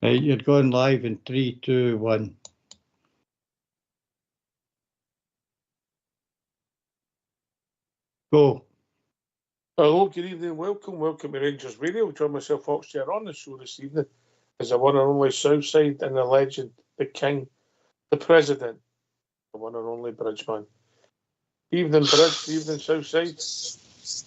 Right, you're going live in 3, 2, 1. Go. Hello, good evening, welcome to Rangers Radio. Join myself, Foxchair, on the show this evening is the one and only Southside and the legend, the king, the president, the one and only Bridgeman. Evening, Bridge, evening, Southside.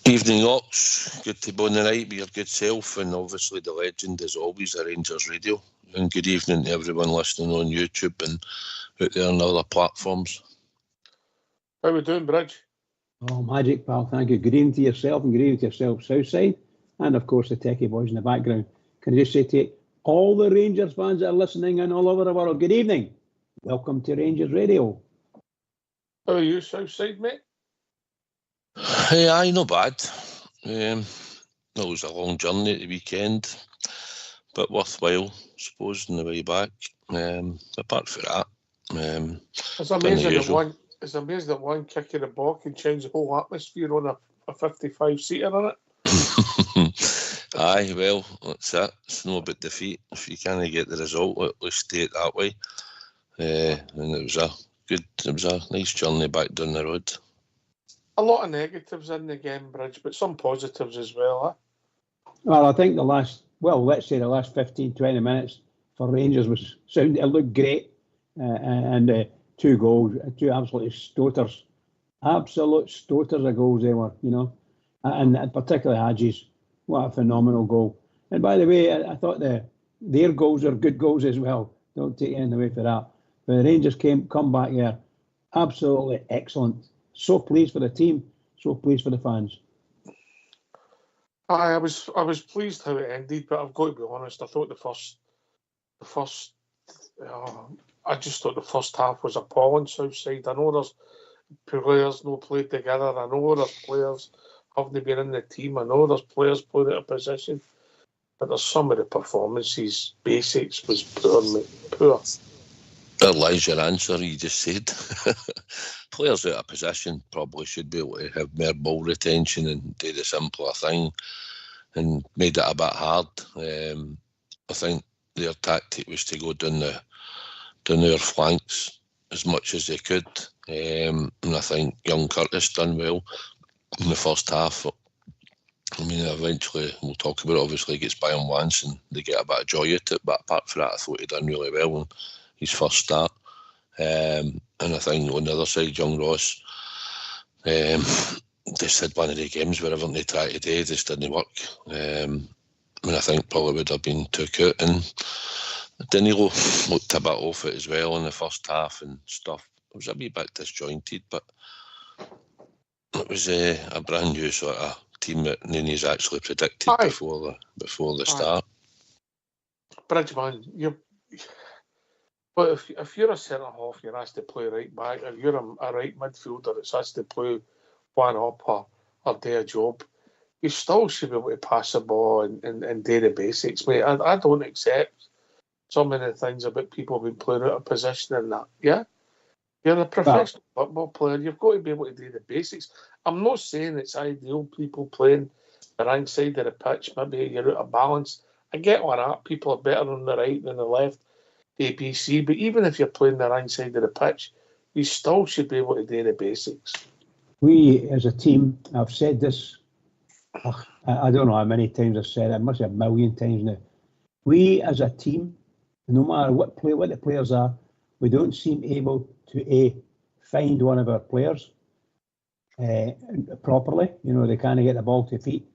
Evening, Ox. Good to be on the night with your good self, and obviously the legend, as always, the Rangers Radio. And good evening to everyone listening on YouTube and out there on other platforms. How are we doing, Bridge? Oh, magic, pal. Thank you. Good evening to yourself and good evening to yourself, Southside. And, of course, the techie boys in the background. Can I just say to all the Rangers fans that are listening and all over the world, good evening. Welcome to Rangers Radio. How are you, Southside, mate? Hey, aye, not bad. It was a long journey at the weekend, but worthwhile, I suppose, on the way back. Apart from that, It's amazing that one kick of the ball can change the whole atmosphere on a 55-seater, isn't it? Aye, well, that's it. It's not about defeat. If you can't get the result, at least stay it that way. And it was a nice journey back down the road. A lot of negatives in the game, Bridge, but some positives as well, Well, I think the last 15, 20 minutes for Rangers it looked great. And 2 goals, 2 absolute stoters. Absolute stoters of goals they were, And particularly Hadji's. What a phenomenal goal. And by the way, I thought their goals are good goals as well. Don't take anything away for that. But the Rangers come back there. Absolutely excellent. So pleased for the team. So pleased for the fans. I was pleased how it ended, but I've got to be honest. I thought I just thought the first half was appalling, Southside. I know there's players no played together. I know there's players haven't been in the team. I know there's players playing out of position. But there's some of the performances, basics was poor, mate. Poor. That lies your answer, you just said. Players out of position probably should be able to have more ball retention and do the simpler thing, and made it a bit hard. I think their tactic was to go down their flanks as much as they could, and I think young Curtis done well in the first half. I mean, eventually we'll talk about it. Obviously, he gets by on once and they get a bit of joy at it. But apart from that, I thought he done really well in his first start. And I think on the other side, young Ross, just had one of the games where everything they tried to do just didn't work. I think probably would have been took out, and Danilo looked a bit off it as well in the first half and stuff. It was a wee bit disjointed, but it was a brand new sort of team that Nini's actually predicted before the start. Bridgeman, but if you're a centre half, you're asked to play right back. If you're a right midfielder, it's asked to play one up or do a job. You still should be able to pass the ball and do the basics, mate. I don't accept some of the things about people being playing out of position and that. Yeah, you're a professional football player. You've got to be able to do the basics. I'm not saying it's ideal people playing the right side of the pitch. Maybe you're out of balance. I get all that. People are better on the right than the left, ABC. But even if you're playing the right side of the pitch, you still should be able to do the basics. We, as a team, I've said this, I don't know how many times I've said it. I must have 1 million times now. We, as a team, no matter what the players are, we don't seem able to find one of our players properly. They can't get the ball to feet.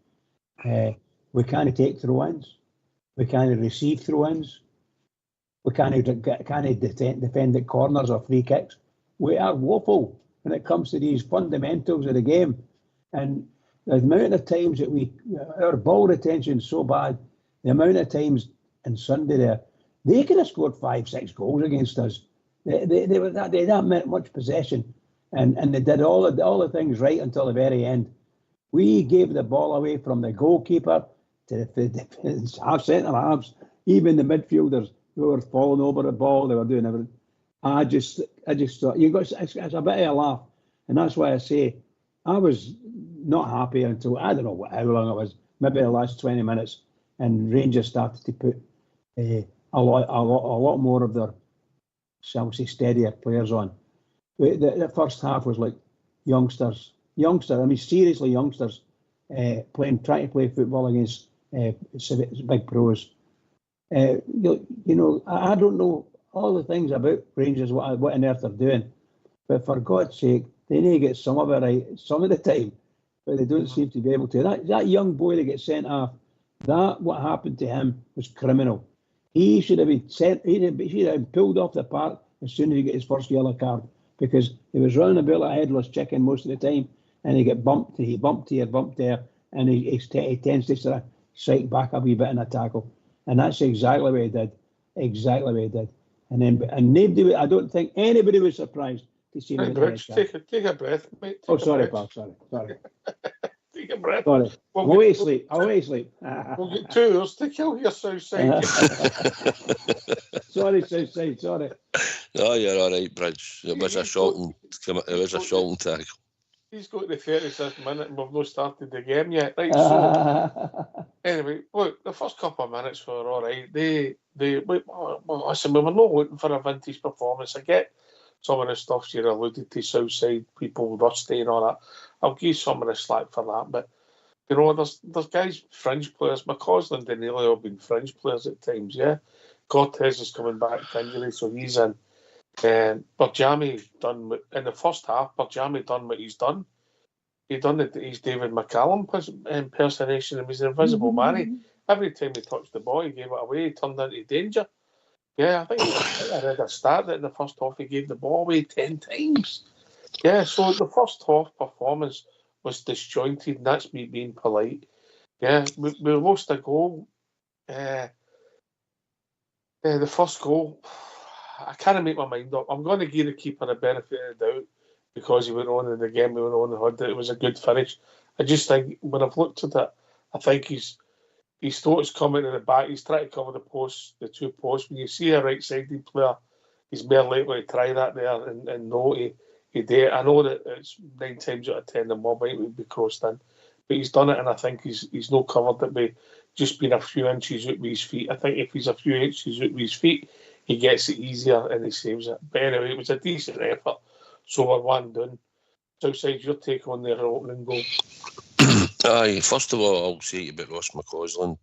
We can't take throw-ins. We can't receive throw-ins. We can't defend at corners or free kicks. We are woeful when it comes to these fundamentals of the game. And the amount of times that our ball retention is so bad, the amount of times on Sunday there, they could have scored 5-6 goals against us. They had that much possession, and they did all the things right until the very end. We gave the ball away from the goalkeeper to the centre halves, even the midfielders who were falling over the ball. They were doing everything. I just thought it's a bit of a laugh, and that's why I say I was not happy until I don't know how long it was, maybe the last 20 minutes, and Rangers started to put a lot more of their, shall we say, steadier players on. The first half was like youngsters. I mean, seriously, youngsters trying to play football against big pros. I don't know all the things about Rangers, what on earth they're doing, but for God's sake, they need to get some of it right some of the time, but they don't seem to be able to. That young boy that gets sent off, what happened to him was criminal. He should have been sent. He should have been pulled off the park as soon as he got his first yellow card, because he was running about like a headless chicken most of the time, and he get bumped. He bumped here, bumped there, and he tends to sort of strike back a wee bit in a tackle, and that's exactly what he did. And nobody, I don't think anybody was surprised to see him. Rich, take a breath, mate. Sorry, pal. Sorry. Take a breath. Sorry. I'll wait sleep. We'll get 2 hours to kill your south side. Sorry, south side. Sorry. No, you're all right, Bridge. It was a shocking tackle. He's got the 36th minute and we've not started the game yet. Right, so anyway, look, the first couple of minutes were all right. Listen, we were not looking for a vintage performance. I get some of the stuff you alluded to, Southside people rusty and all that. I'll give some of the slack for that, but there's guys, fringe players. McCausland and Danilo have been fringe players at times, yeah. Cortez is coming back to injury, so he's in. And Barjami done in the first half. Barjami done what he's done. He done his David McCallum impersonation, and he's an invisible man. Every time he touched the ball, he gave it away. He turned into danger. Yeah, I think I read a stat that in the first half he gave the ball away 10 times. Yeah, so the first half performance was disjointed, and that's me being polite. Yeah, we lost a goal. The first goal, I can't make my mind up. I'm going to give the keeper the benefit of the doubt because he went on in the game, we went on and had it. It was a good finish. I just think when I've looked at it, I think he's thought it's coming to the back. He's trying to cover the 2 posts. When you see a right-sided player, he's more likely to try that there and know he did it. I know that it's 9 times out of 10 the mob might be crossed in, but he's done it, and I think he's not covered it by just being a few inches out with his feet. I think if he's a few inches out with his feet, he gets it easier and he saves it. But anyway, it was a decent effort. So we're 1 done. Southside, your take on their opening goal? Aye, first of all, I'll say about Ross McCausland.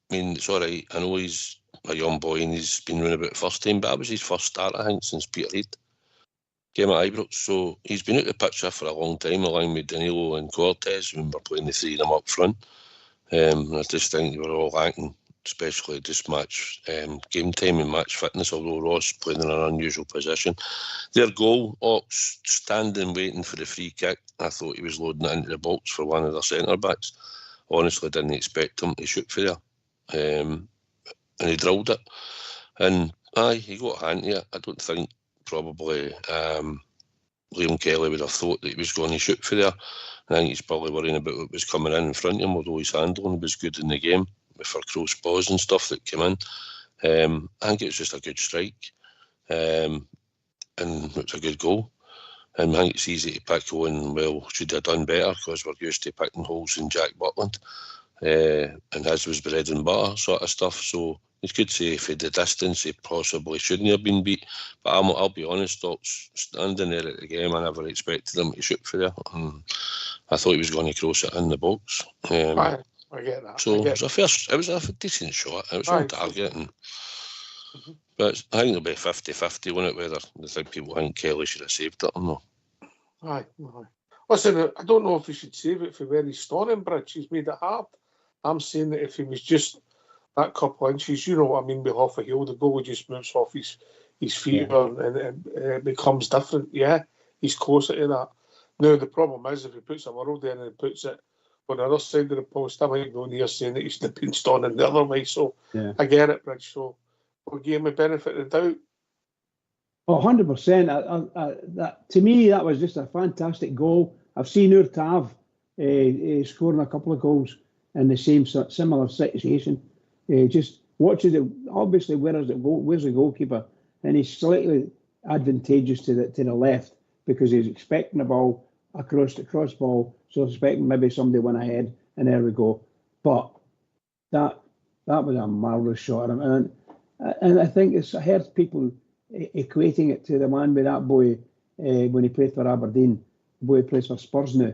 I mean, it's all right. I know he's a young boy and he's been running about first time, but that was his first start, I think, since Peter Reid came at Ibrox. So he's been out the picture for a long time, along with Danilo and Cortez when we're playing the 3 of them up front. I just think they were all lacking, especially this match game time and match fitness, although Ross played in an unusual position. Their goal, Ox standing waiting for the free kick. I thought he was loading it into the box for one of their centre-backs. Honestly, didn't expect him to shoot for there. And he drilled it. And he got a hand to it. I don't think probably Liam Kelly would have thought that he was going to shoot for there. I think he's probably worrying about what was coming in front of him, although his handling was good in the game for cross balls and stuff that came in. I think it was just a good strike. And it was a good goal. And I think it's easy to pick on, well, should have done better because we're used to picking holes in Jack Butland. And his was bread and butter sort of stuff. So you could say for the distance, he possibly shouldn't have been beat. But I'll be honest, standing there at the game, I never expected him to shoot for there. And I thought he was going to cross it in the box. I get that. So it was a decent shot. It was on target. But I think it'll be 50-50, won't it, whether people think Kelly should have saved it or not. Aye. Listen, I don't know if he should save it for where he's stoning, Bridge. He's made it hard. I'm saying that if he was just that couple of inches, you know what I mean, with half a heel, the goal just moves off his feet and it becomes different. Yeah, he's closer to that. Now, the problem is if he puts a world in and puts it on the other side of the post, I might go near saying that he should have been stoning the other way. So I get it, Bridge. So we'll give him a benefit of the doubt. Oh, 100%. To me, that was just a fantastic goal. I've seen Tav scoring a couple of goals in the same similar situation. Just watching it. Obviously, where's the goalkeeper? And he's slightly advantageous to the left because he's expecting the ball across the cross ball, so expecting maybe somebody went ahead, and there we go. But that was a marvellous shot. And And I think I heard people equating it to the man with that boy when he played for Aberdeen. The boy who plays for Spurs now.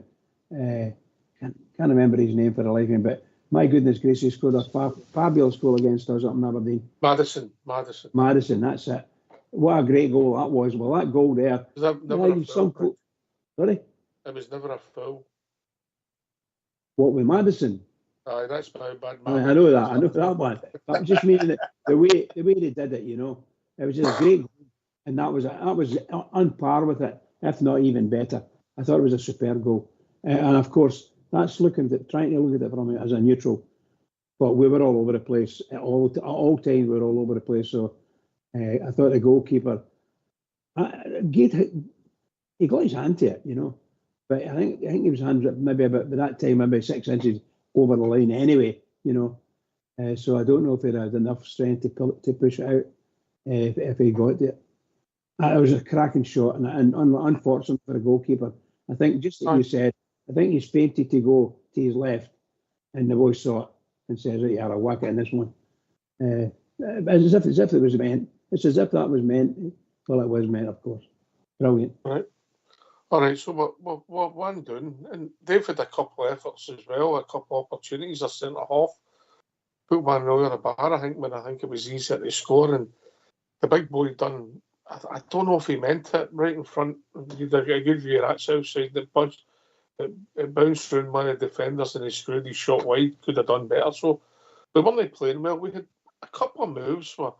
Can't remember his name for the life of me, but my goodness gracious, he scored a fabulous goal against us up in Aberdeen. Madison, that's it. What a great goal that was. Well, that goal there. Was that never a foul? Sorry? It was never a foul. What, with Madison? Aye, that's my bad. I know that one. But just meaning that the way they did it, you know, it was just great, and that was on par with it, if not even better. I thought it was a superb goal, and of course that's trying to look at it from it as a neutral. But we were all over the place at all times. We were all over the place. So I thought the goalkeeper, he got his hand to it, you know. But I think his hand maybe about by that time maybe 6 inches over the line anyway, you know. So I don't know if he had enough strength to push it out if he got it. It was a cracking shot and unfortunate for the goalkeeper. I think just like you said, I think he's fainted to go to his left, and the boy saw it and says, "Right, I'll whack it in this one." As if it was meant. It's as if that was meant. Well, it was meant, of course. Brilliant. Right. All right, so what one doing, and they've had a couple of efforts as well, a couple of opportunities. A centre half put one over the bar. I think it was easier to score, and the big boy done. I don't know if he meant it right in front. You had a good view of that south side. It bounced through one of the defenders and he screwed his shot wide. Could have done better. So we weren't playing well. We had a couple of moves where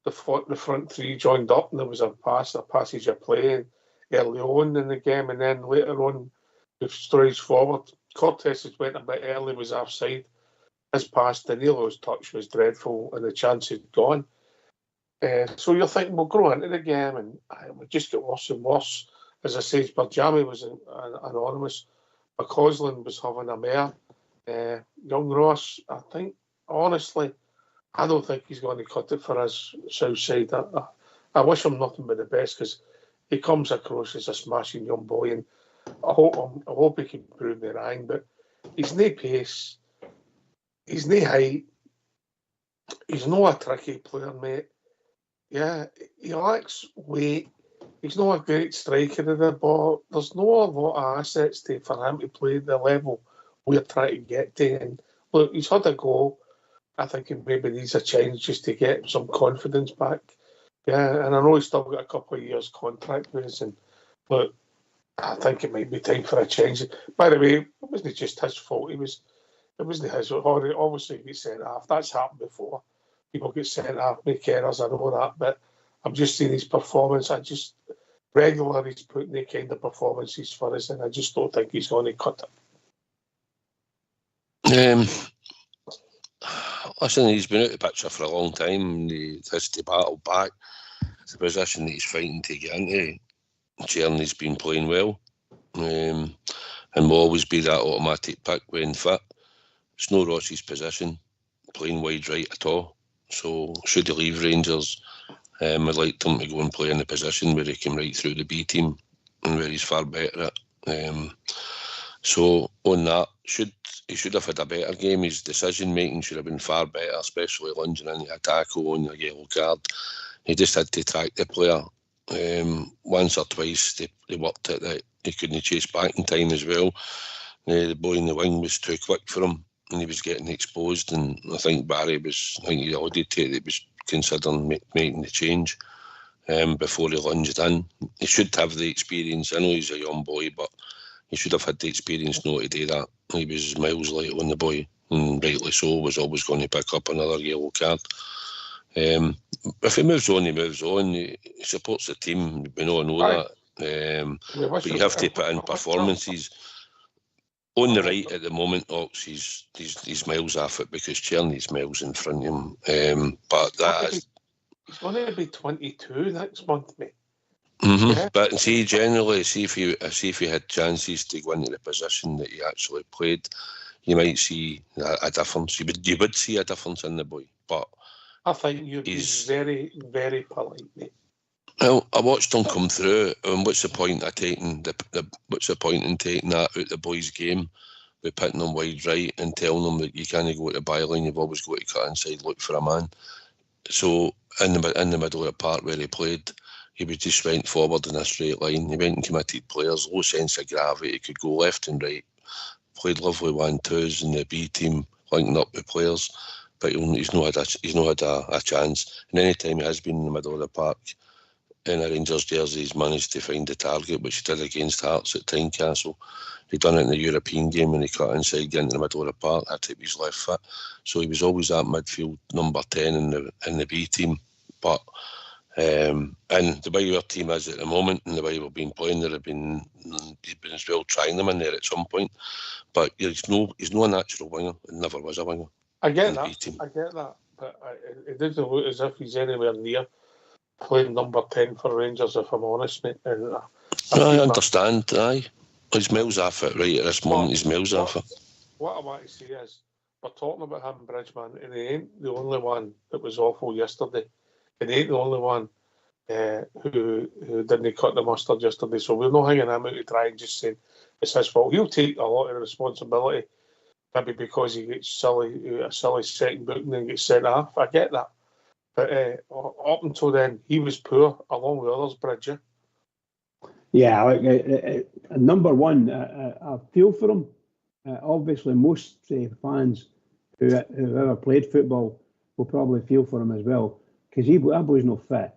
the front three joined up and there was a passage of play early on in the game, and then later on with strides forward. Cortes went a bit early, was offside. His pass, Danilo's touch was dreadful and the chance had gone. So you're thinking we'll grow into the game and we just get worse and worse. As I said, Barjami was anonymous. McCausland was having a mare. Young Ross, I think, honestly, I don't think he's going to cut it for us south side. I wish him nothing but the best because he comes across as a smashing young boy, and I hope he can prove me wrong. But he's no pace, he's no height, he's not a tricky player, mate. Yeah, he lacks weight. He's not a great striker of the ball. There's not a lot of assets for him to play at the level we're trying to get to. And look, he's had a goal. I think he maybe needs a change just to get some confidence back. Yeah, and I know he's still got a couple of years contract with us. And look, I think it might be time for a change. By the way, it wasn't just his fault. It wasn't his fault. Obviously, he gets sent off. That's happened before. People get sent off, make errors, I know that, but I'm just seeing his performance. Regularly he's putting the kind of performances for us, and I just don't think he's going to cut it. Listen, he's been out of the picture for a long time. He has to battle back. The position that he's fighting to get into, Tierney's been playing well, and will always be that automatic pick when fit. It's no Ross's position, playing wide right at all. So should he leave Rangers, I'd like him to go and play in the position where he can right through the B team and where he's far better at. So on that, he should have had a better game. His decision making should have been far better, especially lunging into a tackle on a yellow card. He just had to track the player. Once or twice they worked it that he couldn't chase back in time as well. The boy in the wing was too quick for him, and he was getting exposed, and I think Barry he alluded to it, he was considering making the change before he lunged in. He should have the experience. I know he's a young boy, but he should have had the experience not to do that. He was miles light on the boy, and rightly so, was always going to pick up another yellow card. If he moves on, he moves on. He supports the team, we all know that. But you have to put in performances. On the right at the moment, Ox, he's miles off it because Tierney's miles in front of him. But he's going to be 22 next month, mate. Mm-hmm. Yeah. But generally, see if he had chances to go into the position that he actually played, you might see a difference. You would see a difference in the boy. But I think he's very, very polite, mate. Well, I watched him come through, and what's the point of taking what's the point in taking that out the boys' game? We're putting him wide right and telling him that you can't go to the byline, you've always got to cut inside, look for a man. So in the middle of the park where he played, he just went forward in a straight line. He went and committed players, low sense of gravity. He could go left and right. Played lovely 1-2s in the B team, linking up with players. But he's not had a chance. And any time he has been in the middle of the park in a Rangers jersey, he's managed to find the target, which he did against Hearts at Tynecastle. He done it in the European game when he cut inside, get into the middle of the park, had to be his left foot. So he was always that midfield number 10 in the B team. But and the way our team is at the moment and the way we've been playing, he's been as well trying them in there at some point. But he's no a natural winger. He never was a winger. I get that. But it doesn't look as if he's anywhere near playing number 10 for Rangers, if I'm honest, mate. And I understand, aye. He's miles off it right at this moment. He's miles off it. What I want to say is, we're talking about him, Bridgman, and he ain't the only one that was awful yesterday. And he ain't the only one who didn't cut the mustard yesterday. So we're not hanging him out to try and just say it's his fault. He'll take a lot of the responsibility, maybe because he gets a silly second booking and gets sent off. I get that. But up until then, he was poor, along with others, Bridger. Yeah, number one, I feel for him. Obviously, most fans who have ever played football will probably feel for him as well, because that boy's not fit.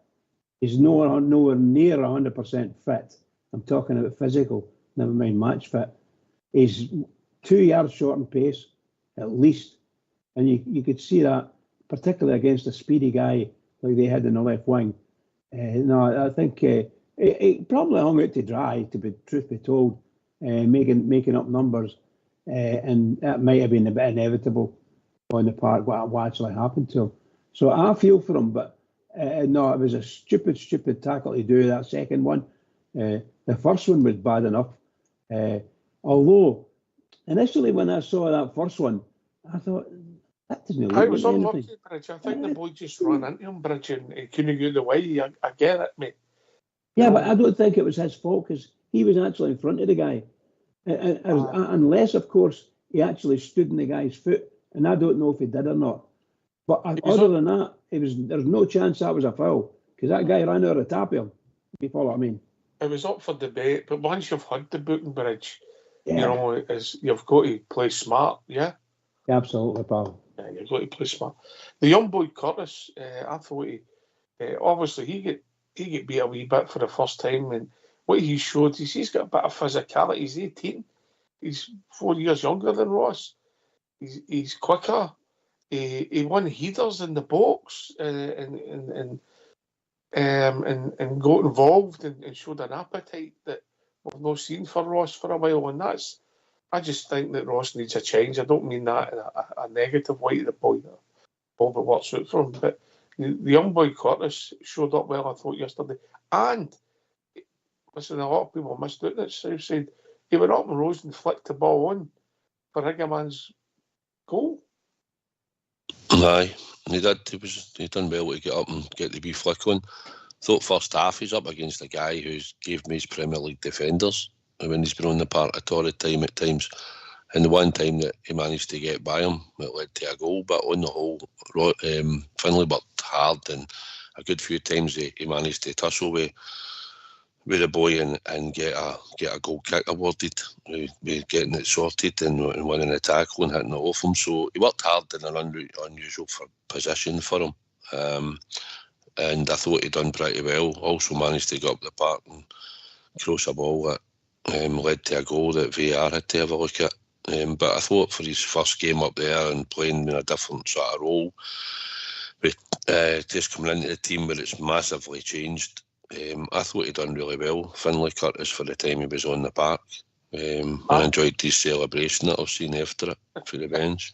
He's nowhere near 100% fit. I'm talking about physical, never mind match fit. He's 2 yards short in pace, at least. And you could see that, particularly against a speedy guy like they had in the left wing. No, I think he probably hung out to dry, truth be told, making up numbers. And that might have been a bit inevitable on the part what actually happened to him. So I feel for him, but no, it was a stupid tackle to do, that second one. The first one was bad enough. Although, initially when I saw that first one, I thought, that doesn't look I was like unlucky, anything. Bridge. I think the boy just ran into him, Bridge, and he couldn't get the way. I get it, mate. Yeah, but I don't think it was his fault, because he was actually in front of the guy. Unless, of course, he actually stood in the guy's foot, and I don't know if he did or not. But other than that, there's no chance that was a foul, because that guy ran over the top of him. You follow what I mean? It was up for debate, but once you've had the booking, Bridge, Yeah. You've got to play smart, yeah? Absolutely, pal. Yeah, you've got to play smart. The young boy Curtis, I thought obviously he get beat a wee bit for the first time, and what he showed is he's got a bit of physicality. He's 18. He's 4 years younger than Ross. He's quicker. He won headers in the box and got involved and showed an appetite that we've not seen for Ross for a while. And I just think that Ross needs a change. I don't mean that in a negative way to the boy. Bob, it works out for him. But the young boy Curtis showed up well, I thought, yesterday. And, listen, a lot of people missed out that South side. He went up and rose and flicked the ball on for Higgaman's goal. Aye, he did. He done well to get up and get the wee flick on. Thought first half he's up against a guy who's gave me his Premier League defenders when he's been on the park at all the time at times. And the one time that he managed to get by him, it led to a goal. But on the whole, Finlay worked hard, and a good few times he managed to tussle with the boy and get a goal kick awarded, with getting it sorted and winning the tackle and hitting it off him. So he worked hard in an unusual position for him. And I thought he done pretty well. Also managed to go up the park and cross a ball that led to a goal that VAR had to have a look at. But I thought for his first game up there and playing in a different sort of role, with just coming into the team where it's massively changed, I thought he done really well, Finlay Curtis, for the time he was on the park. I enjoyed his celebration that I've seen after it for the bench.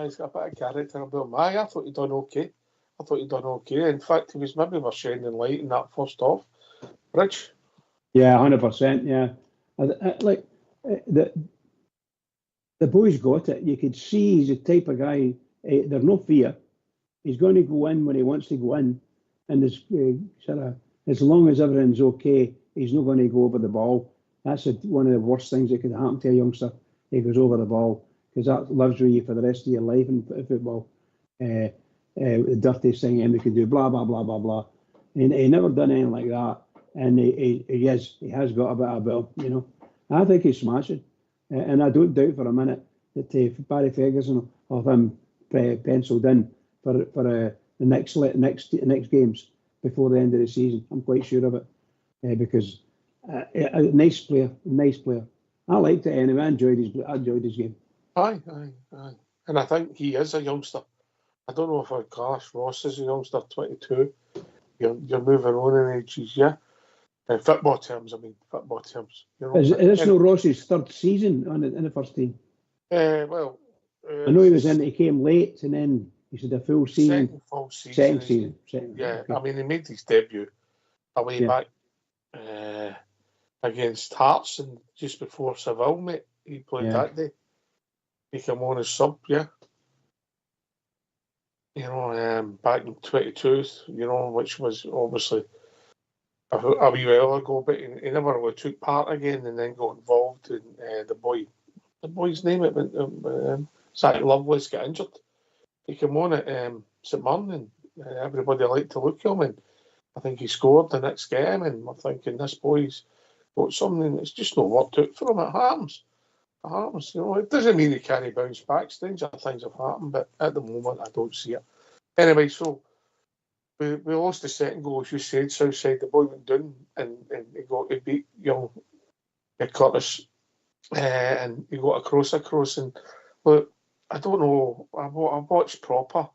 He's got a bit of character about him. I thought he done okay. In fact, he was maybe more shining light in that first half. Rich? Yeah, 100%. Yeah, the boy's got it. You could see he's the type of guy. There's no fear. He's going to go in when he wants to go in, and as long as everything's okay, he's not going to go over the ball. That's one of the worst things that could happen to a youngster. He goes over the ball, because that lives with you for the rest of your life in football. the dirtiest thing Emery could do, blah, blah, blah, blah, blah. And he never done anything like that. And he has got a bit about him, you know. I think he's smashing. And I don't doubt for a minute that Barry Ferguson will have him penciled in for the next games before the end of the season. I'm quite sure of it. Because a nice player. I liked it anyway. I enjoyed his game. Aye. And I think he is a youngster. I don't know if I'd class Ross as a youngster, 22. You're moving on in ages, yeah. In football terms, You know, Is this no Ross's third season in the first team? I know he came late and then he had a full season. Second season. Yeah, okay. I mean, he made his debut away back against Hearts and just before Seville, mate. He played that day. He came on as sub, yeah. You know, back in 22, you know, which was obviously a wee while ago, but he never really took part again and then got involved in the boy's name, Zach Lovelace got injured. He came on at St Mirren and everybody liked to look at him, and I think he scored the next game, and we're thinking this boy's got something that's just not worked out for him. It happens, you know. It doesn't mean he can't bounce back. Stranger things have happened, but at the moment I don't see it. Anyway, so we lost the second goal, as you said, Southside. The boy went down and he beat young Curtis, and he got across. And look, I don't know. I watched proper,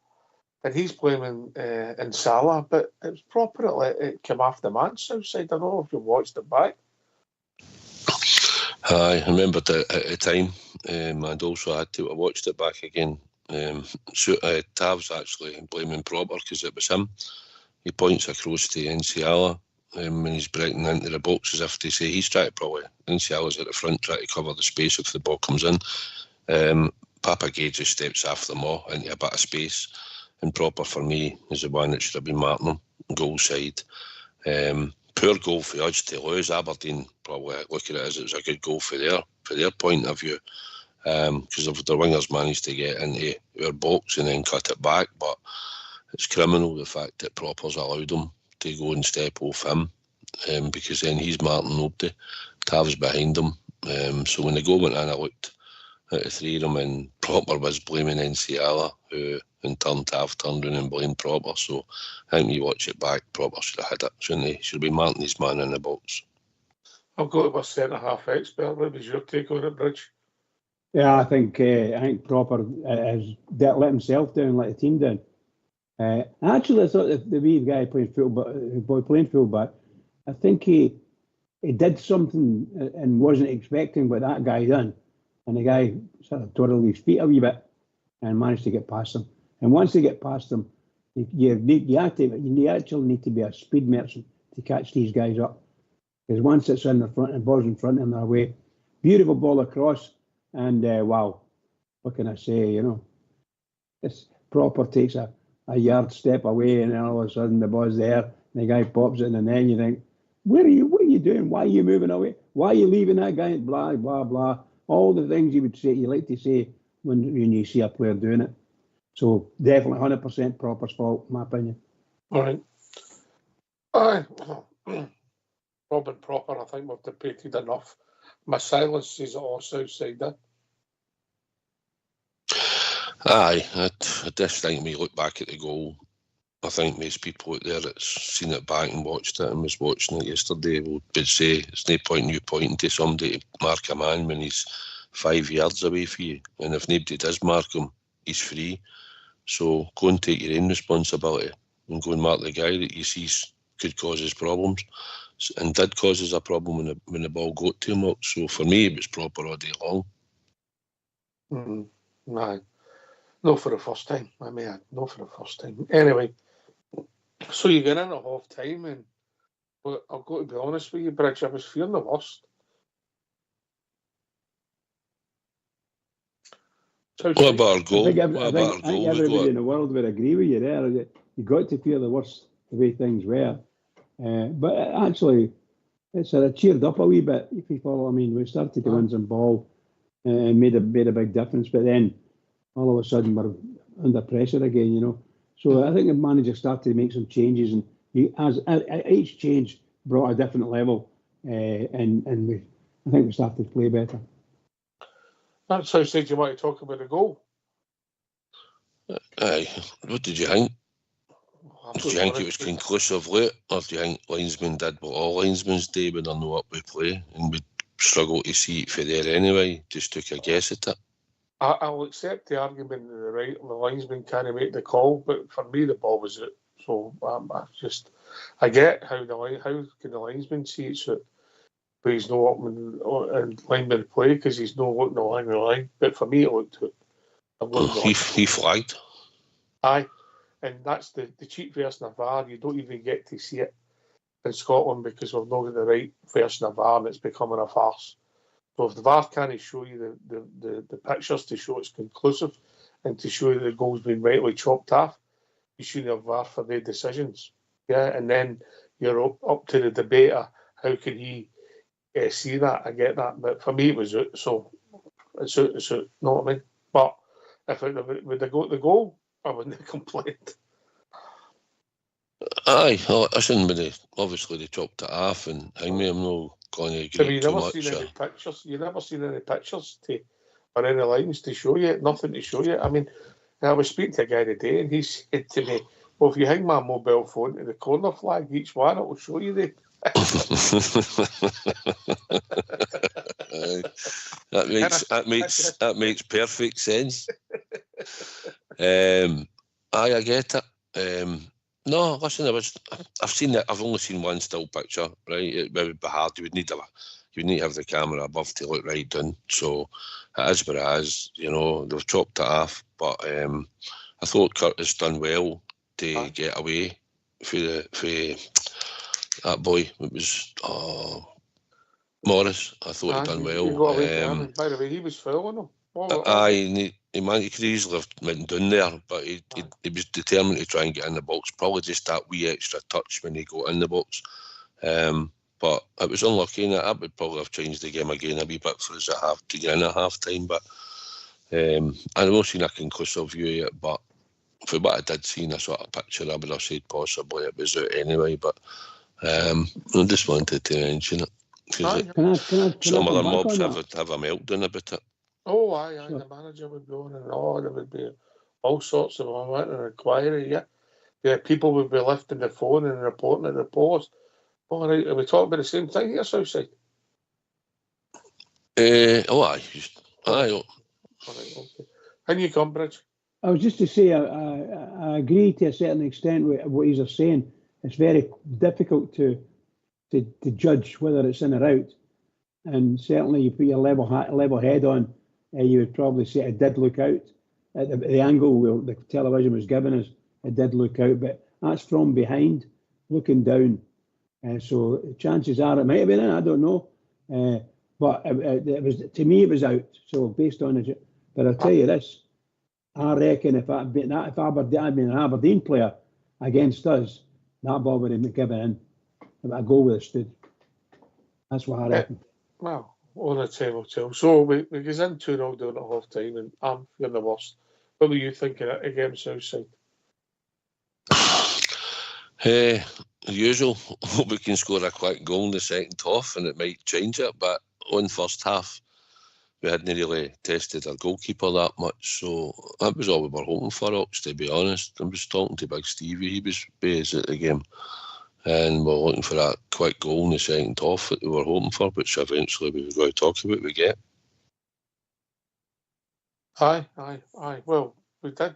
and he's playing in Salah, but it was proper. It came off the man Southside. I don't know if you watched it back. I remember at the time, and also had to. I watched it back again. Tav's actually blaming proper because it was him. He points across to Enciala when he's breaking into the box as if to say he's trying to probably. Enciala's at the front trying to cover the space if the ball comes in. Papa Gay just steps after them all into a bit of space, and proper for me is the one that should have been marking him goal side. Poor goal for us to lose. Aberdeen probably look at it as it's a good goal for their point of view, because if the wingers managed to get into our box and then cut it back, but it's criminal the fact that Proper's allowed him to go and step off him, because then he's marking nobody. Tav's behind him, so when the goal went in, I looked at the three of them, and Proper was blaming Enciala, who in turn Tav turned around and blamed Proper. So I think when you watch it back, Proper should have had it, shouldn't he? Should be marking his man in the box. I'll go to a centre-half expert. What was your take on it, Bridge? Yeah, I think Proper has let himself down, let the team down. Actually, I thought the wee guy playing fullback, I think he did something and wasn't expecting what that guy done. And the guy sort of twirled his feet a wee bit and managed to get past him. And once they get past him, you actually need to be a speed merchant to catch these guys up. Because once it's in the front and ball's in front of them, they're away. Beautiful ball across, and wow, what can I say? You know, it's Proper takes a yard step away, and then all of a sudden the ball's there, and the guy pops it, and then you think, what are you doing? Why are you moving away? Why are you leaving that guy? Blah blah blah. All the things you like to say when you see a player doing it. So definitely 100% Proper's fault, in my opinion. All right. Robin Proper, I think we've debated enough. My silence says it all Southside then. Aye, I just think when you look back at the goal, I think most people out there that's seen it back and watched it and was watching it yesterday would say it's no point in you pointing to somebody to mark a man when he's 5 yards away from you, and if nobody does mark him, he's free. So go and take your own responsibility and go and mark the guy that you see could cause us problems, and did cause us a problem when the ball got to him. So for me, it was Proper all day long. Right. No for the first time. I mean, no for the first time. Anyway, so you get in at half time, and well, I've got to be honest with you, Bridge, I was fearing the worst. What about our goal? I think everybody in the world would agree with you there. You got to fear the worst the way things were. But actually, it's cheered up a wee bit, if you follow. I mean, we started to win some ball and made a big difference. But then, all of a sudden, we're under pressure again, you know. So I think the manager started to make some changes, and each change brought a different level, and I think we started to play better. That's how said you want to talk about the goal. Aye, what did you think? Did you think it was conclusive late, or do you think linesmen did what all linesmen do when they're not up with play, and we struggle to see it for there anyway? Just took a guess at it. I'll accept the argument that the linesman can't make the call, but for me the ball was out. So I get how can the linesman see it's out, but he's not up and lineman play because he's not looking along the line. But for me it looked out. He flagged. Aye, and that's the cheap version of VAR. You don't even get to see it in Scotland because we've not got the right version of VAR, and it's becoming a farce. So if the VAR can't show you the pictures to show it's conclusive and to show you the goal's been rightly chopped off, you shouldn't have VAR for their decisions. Yeah, and then you're up to the debate of how can he see that. I get that, but for me it was out. So it's out. You know what I mean? But if it would have got the goal, I wouldn't have complained. Aye, listen, obviously they chopped it off, and I'm not going to agree too much. You never seen any pictures or any lines to show you, nothing to show you. I mean, I was speaking to a guy today, and he said to me, well, if you hang my mobile phone to the corner flag, each one, it will show you the... that makes perfect sense. I get it. No, listen, I've seen it. I've only seen one still picture. Right, it would be hard. You would need to have the camera above to look right down. So it is what it is. You know, they've chopped it off, but I thought Curtis done well to get away for that boy. It was Morris. I thought he done well. Got away by the way, he was fouling him. He could easily have went down there, but he was determined to try and get in the box. Probably just that wee extra touch when he got in the box. But it was unlucky, and I would probably have changed the game again a wee bit for us to get in at half time. But I've not seen a conclusive view yet. But for what I did see in a sort of picture, I would have said possibly it was out anyway. But I just wanted to mention it. Some other mobs have a meltdown about it. Oh, aye, the manager would go on and on. There would be all sorts of inquiry, yeah. People would be lifting the phone and reporting at the post. All right, are we talking about the same thing here, Southside? Aye. All right, okay. And you come, Bridge? I was just to say, I agree to a certain extent with what he's saying. It's very difficult to judge whether it's in or out. And certainly you put your level head on, you would probably say it did look out. At the angle where the television was giving us, it did look out, but that's from behind, looking down. So chances are it might have been in, I don't know. But it was, to me, it was out. So based on it, but I'll tell you this, I reckon if I'd been an Aberdeen player against us, that ball would have been given in. If I go with it stood. That's what I reckon. Well, on the table too. So we goes in 2-0 down at half time, and I'm feeling the worst. What were you thinking against Southside? The usual. Hope we can score a quick goal in the second half, and it might change it. But on first half, we hadn't really tested our goalkeeper that much, so that was all we were hoping for, Ox, to be honest. I was talking to Big Stevie, he was based at the game, and we were looking for that quick goal in the second half that we were hoping for, which eventually we were going to talk about, we get. Aye. Well, we did.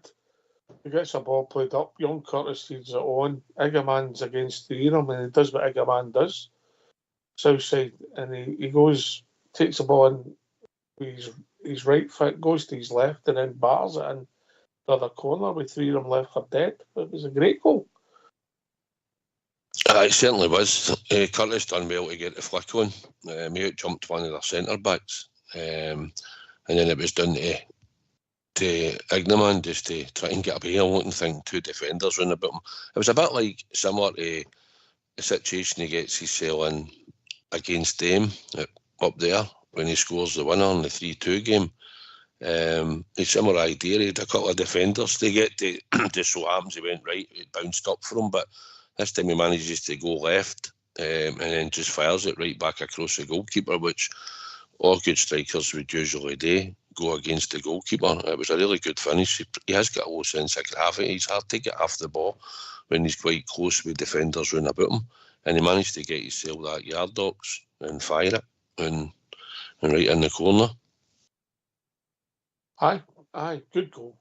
We get some ball played up. Young Curtis feeds it on. Iggerman's against the Eram, and he does what Iggerman does. Southside, and he goes, takes the ball in his right foot, goes to his left, and then bars it in the other corner with three of them left for dead. It was a great goal. It certainly was. Curtis done well to get the flick on. He out-jumped one of their centre-backs. And then it was done to Ignaman just to try and get away. I wouldn't think two defenders running about him. It was a bit like similar to the situation he gets himself in against them up there when he scores the winner in the 3-2 game. A similar idea. He had a couple of defenders. They get to just so happens he went right, it bounced up for him, but this time he manages to go left and then just fires it right back across the goalkeeper, which all good strikers would usually do, go against the goalkeeper. It was a really good finish. He has got a low sense of gravity. He's hard to get off the ball when he's quite close with defenders round about him, and he managed to get himself that yard box and fire it and right in the corner. Aye, good goal.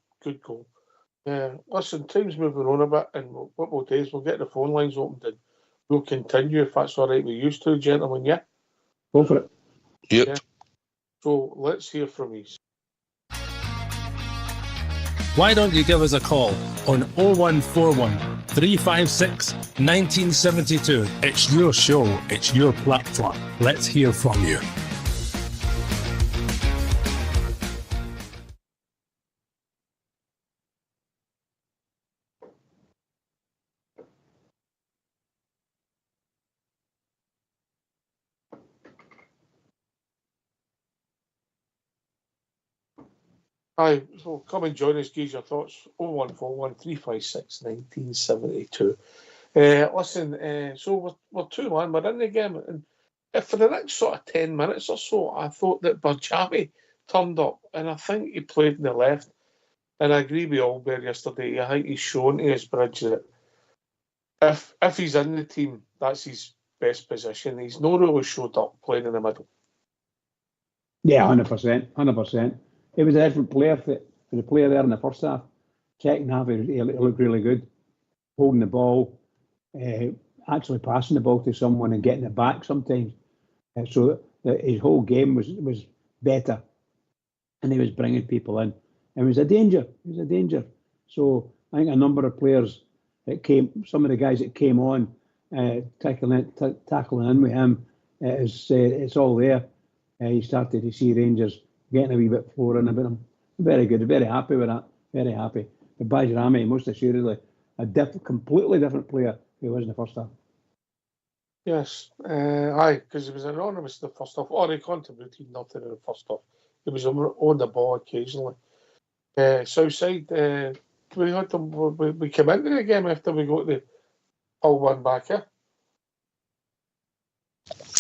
Listen, time's moving on a bit, and what we'll do is we'll get the phone lines opened and we'll continue if that's all right with you two, gentlemen, yeah? Go for it. Yep. Yeah. So let's hear from you. Why don't you give us a call on 0141 356 1972? It's your show, it's your platform. Let's hear from you. Aye, so come and join us, give your thoughts. 0141 356 1972. Listen, so we're 2-1, we're in the game, and for the next sort of 10 minutes or so, I thought that Barjavi turned up, and I think he played in the left. And I agree with Albert yesterday. I think he's shown to his bridge that if he's in the team, that's his best position. He's not really showed up playing in the middle. Yeah, 100%. He was a different player for the player there in the first half. Second half, he looked really good, holding the ball, actually passing the ball to someone and getting it back sometimes. So his whole game was better, and he was bringing people in. And it was a danger. So I think a number of players some of the guys that came on, tackling in with him, it's all there. He started to see Rangers getting a wee bit flooring about him. Very good, very happy with that, very happy. But Bajrami, most assuredly, completely different player he was in the first half. Yes, aye, because he was anonymous in the first half, or he contributed nothing in the first half. He was on the ball occasionally. Southside, we came into the game after we got the all one back here.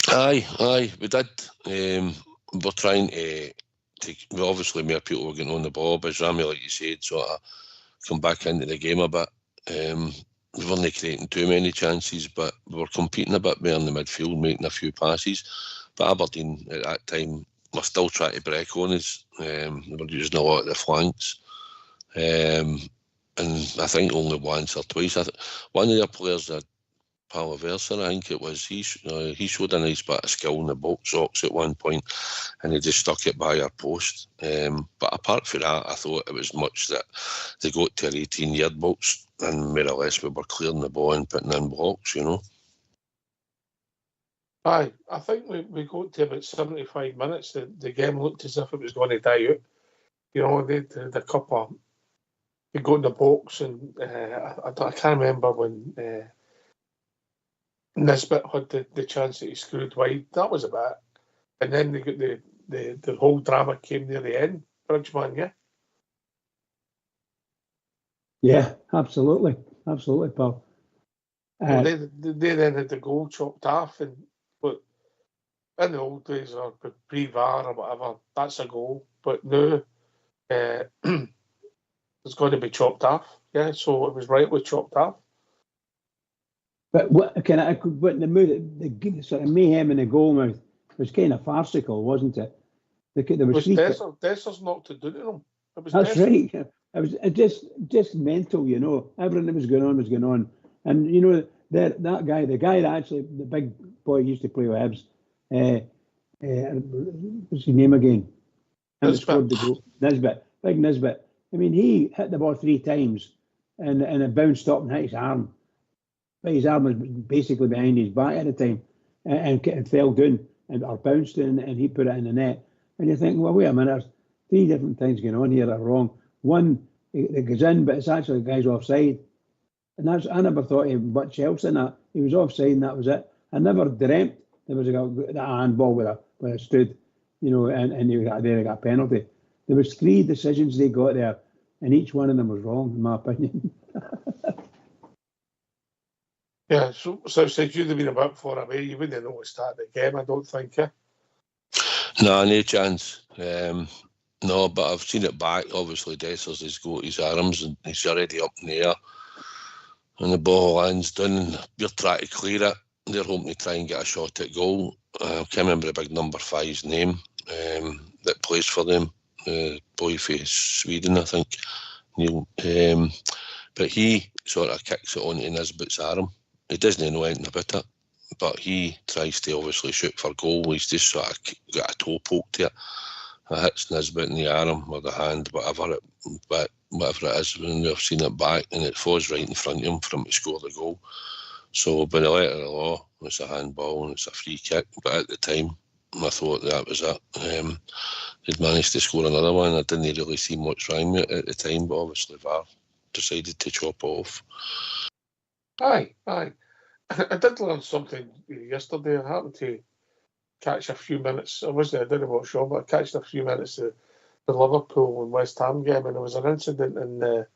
Aye, we did. We're trying to obviously more people were getting on the ball, but Rami, like you said, sort of come back into the game a bit. We weren't creating too many chances, but we were competing a bit more in the midfield, making a few passes. But Aberdeen at that time were still trying to break on us. They were using a lot of the flanks. And I think only once or twice. One of their players, that Palaversa, I think it was, he showed a nice bit of skill in the box at one point, and he just stuck it by our post. But apart from that, I thought it was much that they got to our 18-yard box, and more or less we were clearing the ball and putting in blocks, you know. Aye, I think we got to about 75 minutes. The game looked as if it was going to die out. You know, they had a couple. They got in the box, and I can't remember when Nisbet had the chance that he screwed wide. That was about it. And then they got the whole drama came near the end. Bridgeman, yeah? Yeah, absolutely, Paul. They then had the goal chopped off, but in the old days, or pre-VAR or whatever, that's a goal. But now it's going to be chopped off. Yeah, so it was rightly chopped off. But what the mood, the sort of mayhem in the goalmouth was kind of farcical, wasn't it? There was Dessers knocked it down to them. That's right. It was just mental, you know. Everything that was going on, and you know that guy, the guy that actually the big boy used to play with Hibs, what's his name again? Nisbet, big Nisbet. I mean, he hit the ball 3 times, and it bounced up and hit his arm. But his arm was basically behind his back at the time, and fell down or bounced in, and he put it in the net. And you think, well, wait a minute, there's 3 different things going on here that are wrong. One, it goes in, but it's actually the guy's offside. And I never thought he had much else in that. He was offside, and that was it. I never dreamt there was a handball with a stood, you know, and they got a penalty. There was 3 decisions they got there, and each one of them was wrong, in my opinion. Yeah, so said you'd have been a bit far away. You wouldn't have noticed that at the game, I don't think. No, no chance. No, but I've seen it back. Obviously, Dessers has got his arms and he's already up in the air. And the ball lands down and we're trying to clear it. They're hoping to try and get a shot at goal. I can't remember the big number 5's name that plays for them. Boy from Sweden, I think. Neil. But he sort of kicks it onto Nisbet's arm. He doesn't know anything about it. But he tries to obviously shoot for goal. He's just sort of got a toe poke to it. It hits Nisbet in the arm or the hand, whatever it is, when we've seen it back, and it falls right in front of him for him to score the goal. So by the letter of the law, it's a handball and it's a free kick. But at the time, I thought that was it. They'd managed to score another one. I didn't really see much wrong with it at the time, but obviously VAR decided to chop off. Aye. I did learn something yesterday. I happened to catch a few minutes. I didn't watch all, but I catched a few minutes of the Liverpool and West Ham game, and there was an incident in the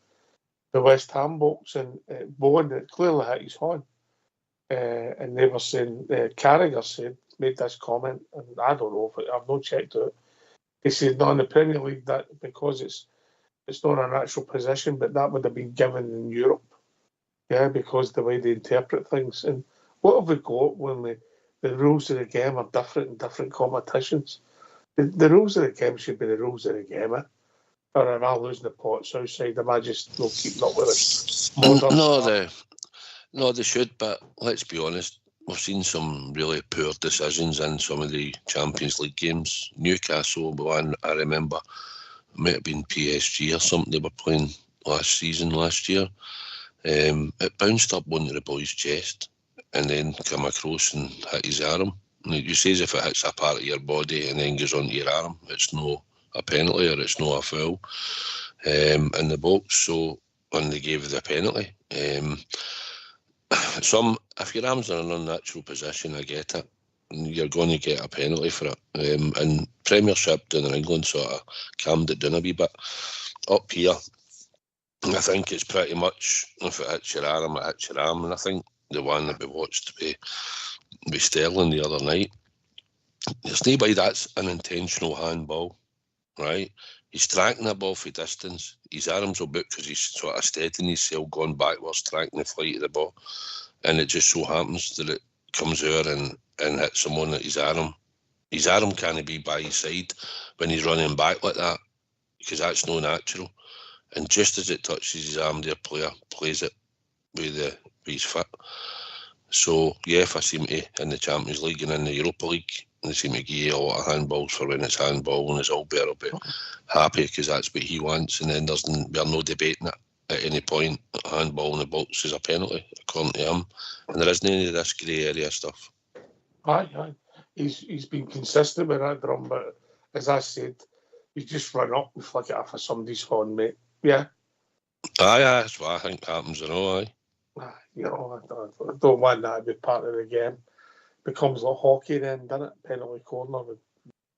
West Ham box, and Bowen, it clearly hit his horn. And they were saying, Carragher made this comment, and I don't know if I've not checked it. He said, no, in the Premier League, that because it's not a natural position, but that would have been given in Europe. Yeah, because the way they interpret things. And what have we got when the rules of the game are different in different competitions? The rules of the game should be the rules of the game. Or am I losing the plots outside? Am I just not keeping up with it? No, they should, but let's be honest, we've seen some really poor decisions in some of the Champions League games. Newcastle, one I remember, might have been PSG or something they were playing last year. It bounced up onto the boy's chest and then come across and hit his arm. And you say as if it hits a part of your body and then goes onto your arm, it's no a penalty or it's no a foul in the box. So when they gave the penalty, if your arm's in an unnatural position, I get it. You're going to get a penalty for it. And Premiership down in England sort of calmed it down a wee bit. Up here, I think it's pretty much, if it hits your arm, it hits your arm. And I think the one that we watched with Sterling the other night, there's no way that's an intentional handball, right? He's tracking the ball for distance. His arms will boot because he's sort of steadying himself, going backwards, tracking the flight of the ball. And it just so happens that it comes over and hits someone at his arm. His arm can't be by his side when he's running back like that, because that's no natural. And just as it touches his arm, their player plays it with his foot. So, yeah, if I seem to, in the Champions League and in the Europa League, they seem to give you a lot of handballs for when it's handball, and Albert will be happy because that's what he wants, and then we're no debating it at any point. Handball in the box is a penalty, according to him. And there isn't any of this grey area stuff. Aye. He's been consistent with that drum, but as I said, you just run up and flick it off of somebody's horn, mate. Yeah. Aye, that's what I think happens, aye. You know, I don't want that to be part of the game. Becomes like hockey then, doesn't it? Penalty corner.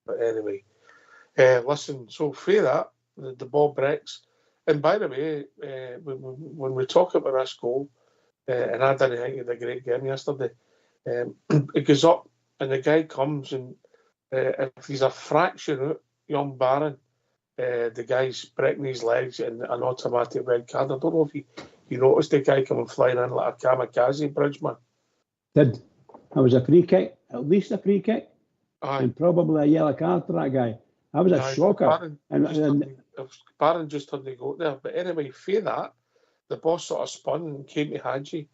But anyway, listen, so for that, the ball breaks. And by the way, when we talk about this goal, and I didn't think it was a great game yesterday, it goes up and the guy comes and if he's a fraction out, young Barron, the guy's breaking his legs and an automatic red card. I don't know if you noticed the guy coming flying in like a kamikaze bridgeman. Did. That was a free kick, at least a free kick. Aye. And probably a yellow card for that guy. That was a shocker. Barron just didn't go there. But anyway, for that, the ball sort of spun and came to Hadji,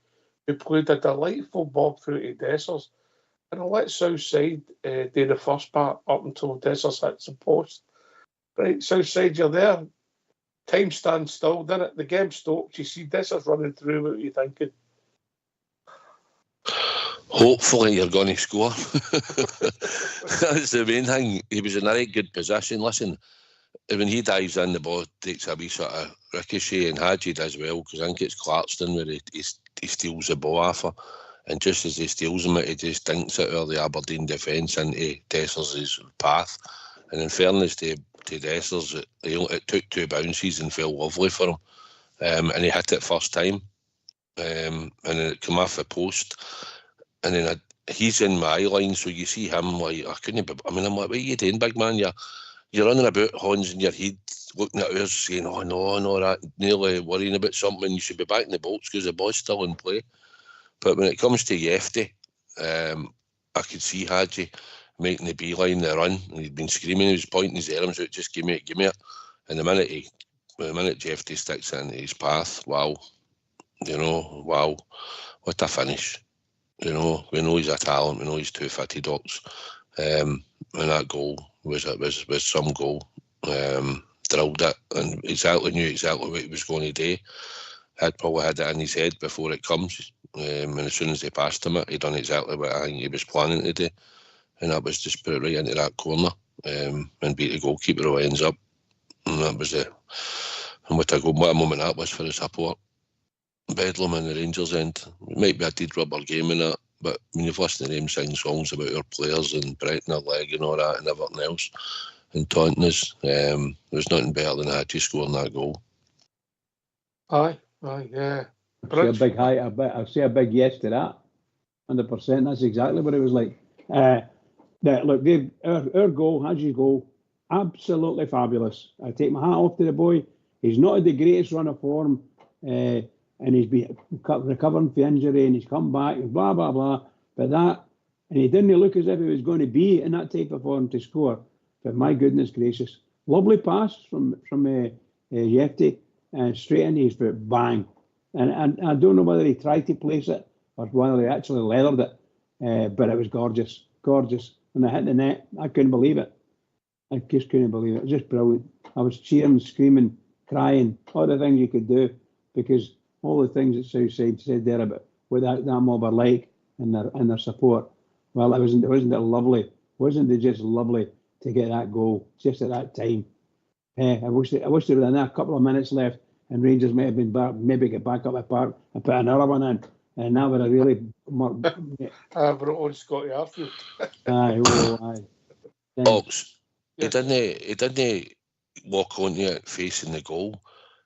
who played a delightful bob through to Dessers. And I let Southside do the first part up until Dessers hits the post. Right, Southside, you're there. Time stands still, doesn't it? The game stops. You see Dessers running through. What are you thinking? Hopefully you're going to score. That's the main thing. He was in a right good position. Listen, when he dives in, the ball takes a wee sort of ricochet, and Hadji does well, because I think it's Clarkston where he steals the ball off her. And just as he steals him, he just dinks it over the Aberdeen defence into Dessers' path. And in fairness to to Dessers. It took 2 bounces and felt lovely for him. And he hit it first time. And then it came off the post. And then he's in my line, so you see him like, I'm like, what are you doing, big man? You're running about, horns in your head, looking at us, saying, oh no, that nearly worrying about something. You should be back in the box because the ball's still in play. But when it comes to Yefty, I could see Hadji making the beeline, the run, and he'd been screaming, he was pointing his arms out, just give me it. And the minute Jefty sticks it into his path, wow, wow, what a finish. We know he's a talent, we know he's 2 fitted dogs. And that goal was some goal. Drilled it and knew exactly what he was going to do. Had probably had it in his head before it comes. And as soon as they passed him it, he done exactly what I think he was planning to do. And that was just put it right into that corner and beat the goalkeeper who ends up. And that was what a moment that was for the support. Bedlam and the Rangers end. It might be a dead rubber game in that, but when you've listened to them sing songs about our players and breaking their leg and all that and everything else and taunting us, there's nothing better than Hadji scoring that goal. Aye, yeah. I say a big yes to that. 100%. That's exactly what it was like. Look, Dave, our goal, Hadji's goal, absolutely fabulous. I take my hat off to the boy. He's not had the greatest run of form, and he's been recovering from injury, and he's come back, and blah, blah, blah. But and he didn't look as if he was going to be in that type of form to score. But my goodness gracious. Lovely pass from Yefty, and straight into his foot, bang. And I don't know whether he tried to place it or whether he actually leathered it, but it was gorgeous. When I hit the net, I couldn't believe it. I just couldn't believe it. It was just brilliant. I was cheering, screaming, crying, all the things you could do, because all the things that Southside said there about what that mob are like and their support. Well, wasn't it lovely? Wasn't it just lovely to get that goal just at that time? I wish there was a couple of minutes left, and Rangers might have been back, maybe get back up the park and put another one in, and that would have really. Brought on Scotty Arfield. Aye. Ox, he didn't walk onto it facing the goal.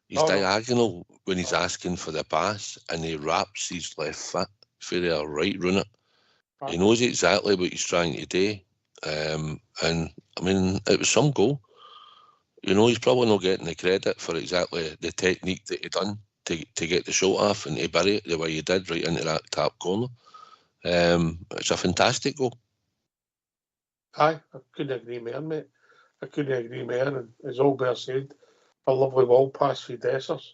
He's diagonal when he's asking for the pass, and he wraps his left foot for the right runner. He knows exactly what he's trying to do, and I mean it was some goal. He's probably not getting the credit for exactly the technique that he done to get the shot off and to bury it the way he did right into that top corner. It's a fantastic goal. Aye, I couldn't agree more, mate. I couldn't agree more. And as Albert said, a lovely wall pass for Dessers.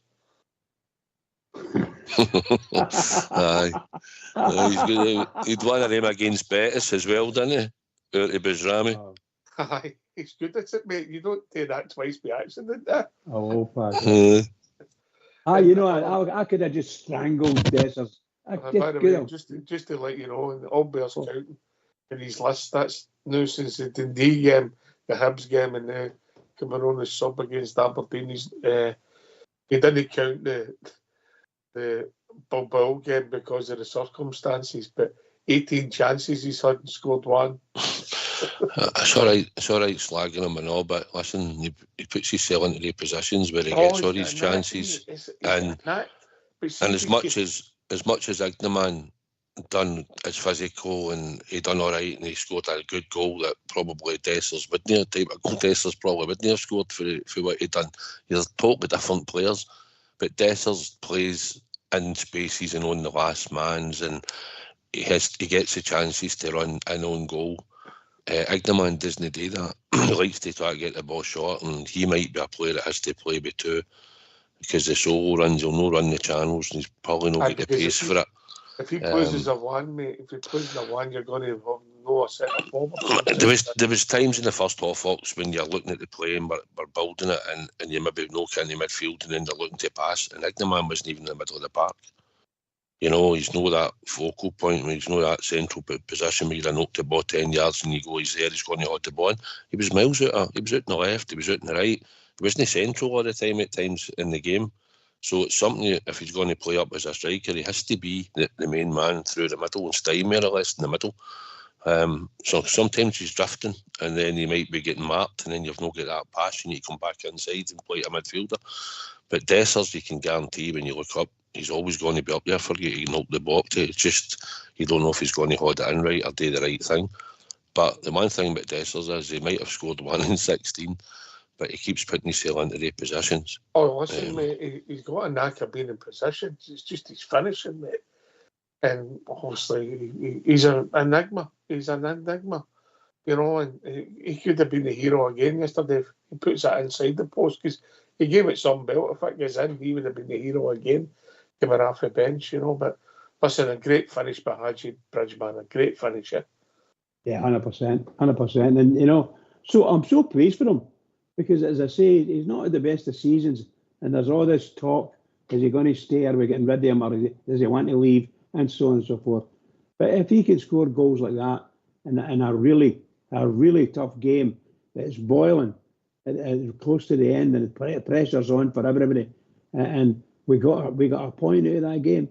Aye. He's good. He'd one of them against Betis as well, didn't he? Out of Bizrami. Aye, he's good at it, mate. You don't do that twice by accident, eh? Oh, pass. I could have just strangled Dessers. Just to let you know, and Albert's counting in his list, that's now since the Dundee game, the Hibs game, and the coming on the sub against Aberdeen. He didn't count the Bilbao game because of the circumstances, but 18 chances he's had and scored one. It's all right slagging him and all, but listen, he puts himself into the positions where he gets all these chances, and as much as Ignaman done his physical and he done all right and he scored a good goal that probably Dessers wouldn't have, type of goal Dessers probably wouldn't have scored for what he done. They're totally different players, but Dessers plays in spaces and on the last man's, and he gets the chances to run an own goal. Ignaman doesn't do that. He likes to try to get the ball short, and he might be a player that has to play with two, because the solo runs, he'll not run the channels, and he's probably not get the pace for it. If he plays as a one, mate, you're going to have no centre forward. There was times in the first half, Ox, when you're looking at the play and we're building it, and you maybe knock in the midfield, and then they're looking to pass, and Ignaman wasn't even in the middle of the park. He's no that focal point, he's no that central position where you're knocked the ball 10 yards and you go, he's there, he's going to hold the ball in. He was miles out. He was out on the left, he was out on the right. He wasn't central all the time at times in the game. So it's something, if he's going to play up as a striker, he has to be the main man through the middle and stay more or less in the middle. So sometimes he's drifting, and then he might be getting marked, and then you've not got that pass. You need to come back inside and play a midfielder. But Dessers, you can guarantee when you look up, he's always going to be up there for you to knock the ball to. It's just you don't know if he's going to hold it in right or do the right thing. But the one thing about Dessers is he might have scored 1 in 16, but he keeps putting himself into the positions. Oh, listen, mate, he's got a knack of being in positions. It's just his finishing, mate. And obviously, he's an enigma. He's an enigma, you know. And he could have been the hero again yesterday if he puts that inside the post, because he gave it some belt. If it goes in, he would have been the hero again. Give it off the bench, you know. But listen, a great finish by Haji Bridgman, a great finish, yeah. Yeah, 100%. And, you know, so I'm so pleased for him because, as I say, he's not at the best of seasons. And there's all this talk, is he going to stay? Are we getting rid of him? Or does he want to leave? And so on and so forth. But if he can score goals like that in a really tough game that's boiling, close to the end, and the pressure's on for everybody, and we got a point out of that game,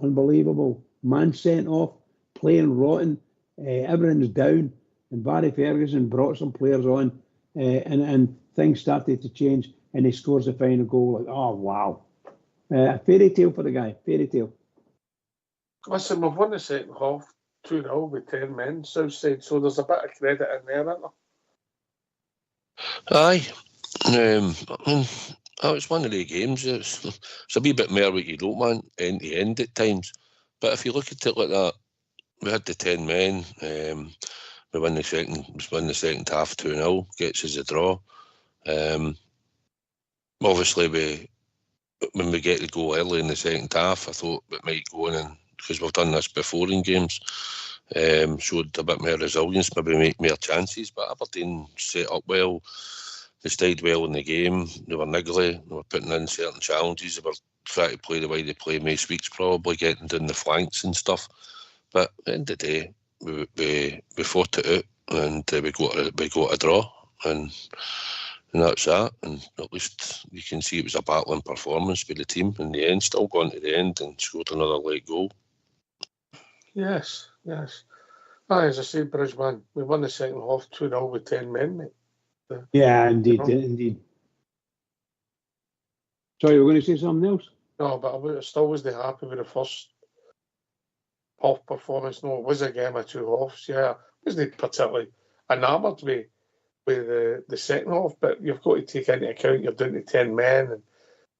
unbelievable. Man sent off, playing rotten, everything's down, and Barry Ferguson brought some players on, and things started to change, and he scores the final goal. Like, oh wow, a fairy tale for the guy, fairy tale. Listen, we've won the second half 2-0 with 10 men, Southside, so there's a bit of credit in there, isn't there? Aye. I mean, it's one of the games. It's a wee bit more what you don't want end to end at times. But if you look at it like that, we had the 10 men. We won the second half 2-0, gets us a draw. Obviously, when we get to go early in the second half, I thought we might go in, and because we've done this before in games, showed a bit more resilience, maybe make more chances. But Aberdeen set up well. They stayed well in the game. They were niggly. They were putting in certain challenges. They were trying to play the way they play most weeks, probably getting down the flanks and stuff. But at the end of the day, we fought it out, and we got a draw, and that's that. And at least you can see it was a battling performance by the team in the end. Still gone to the end and scored another late goal. Yes. Aye, as I say, Bridgman, we won the second half 2-0 with 10 men, mate. Yeah, indeed. Sorry, you were going to say something else? No, but I still wasn't happy with the first half performance. No, it was a game of two halves. Yeah, I wasn't particularly enamoured with the second half, but you've got to take into account you're down to 10 men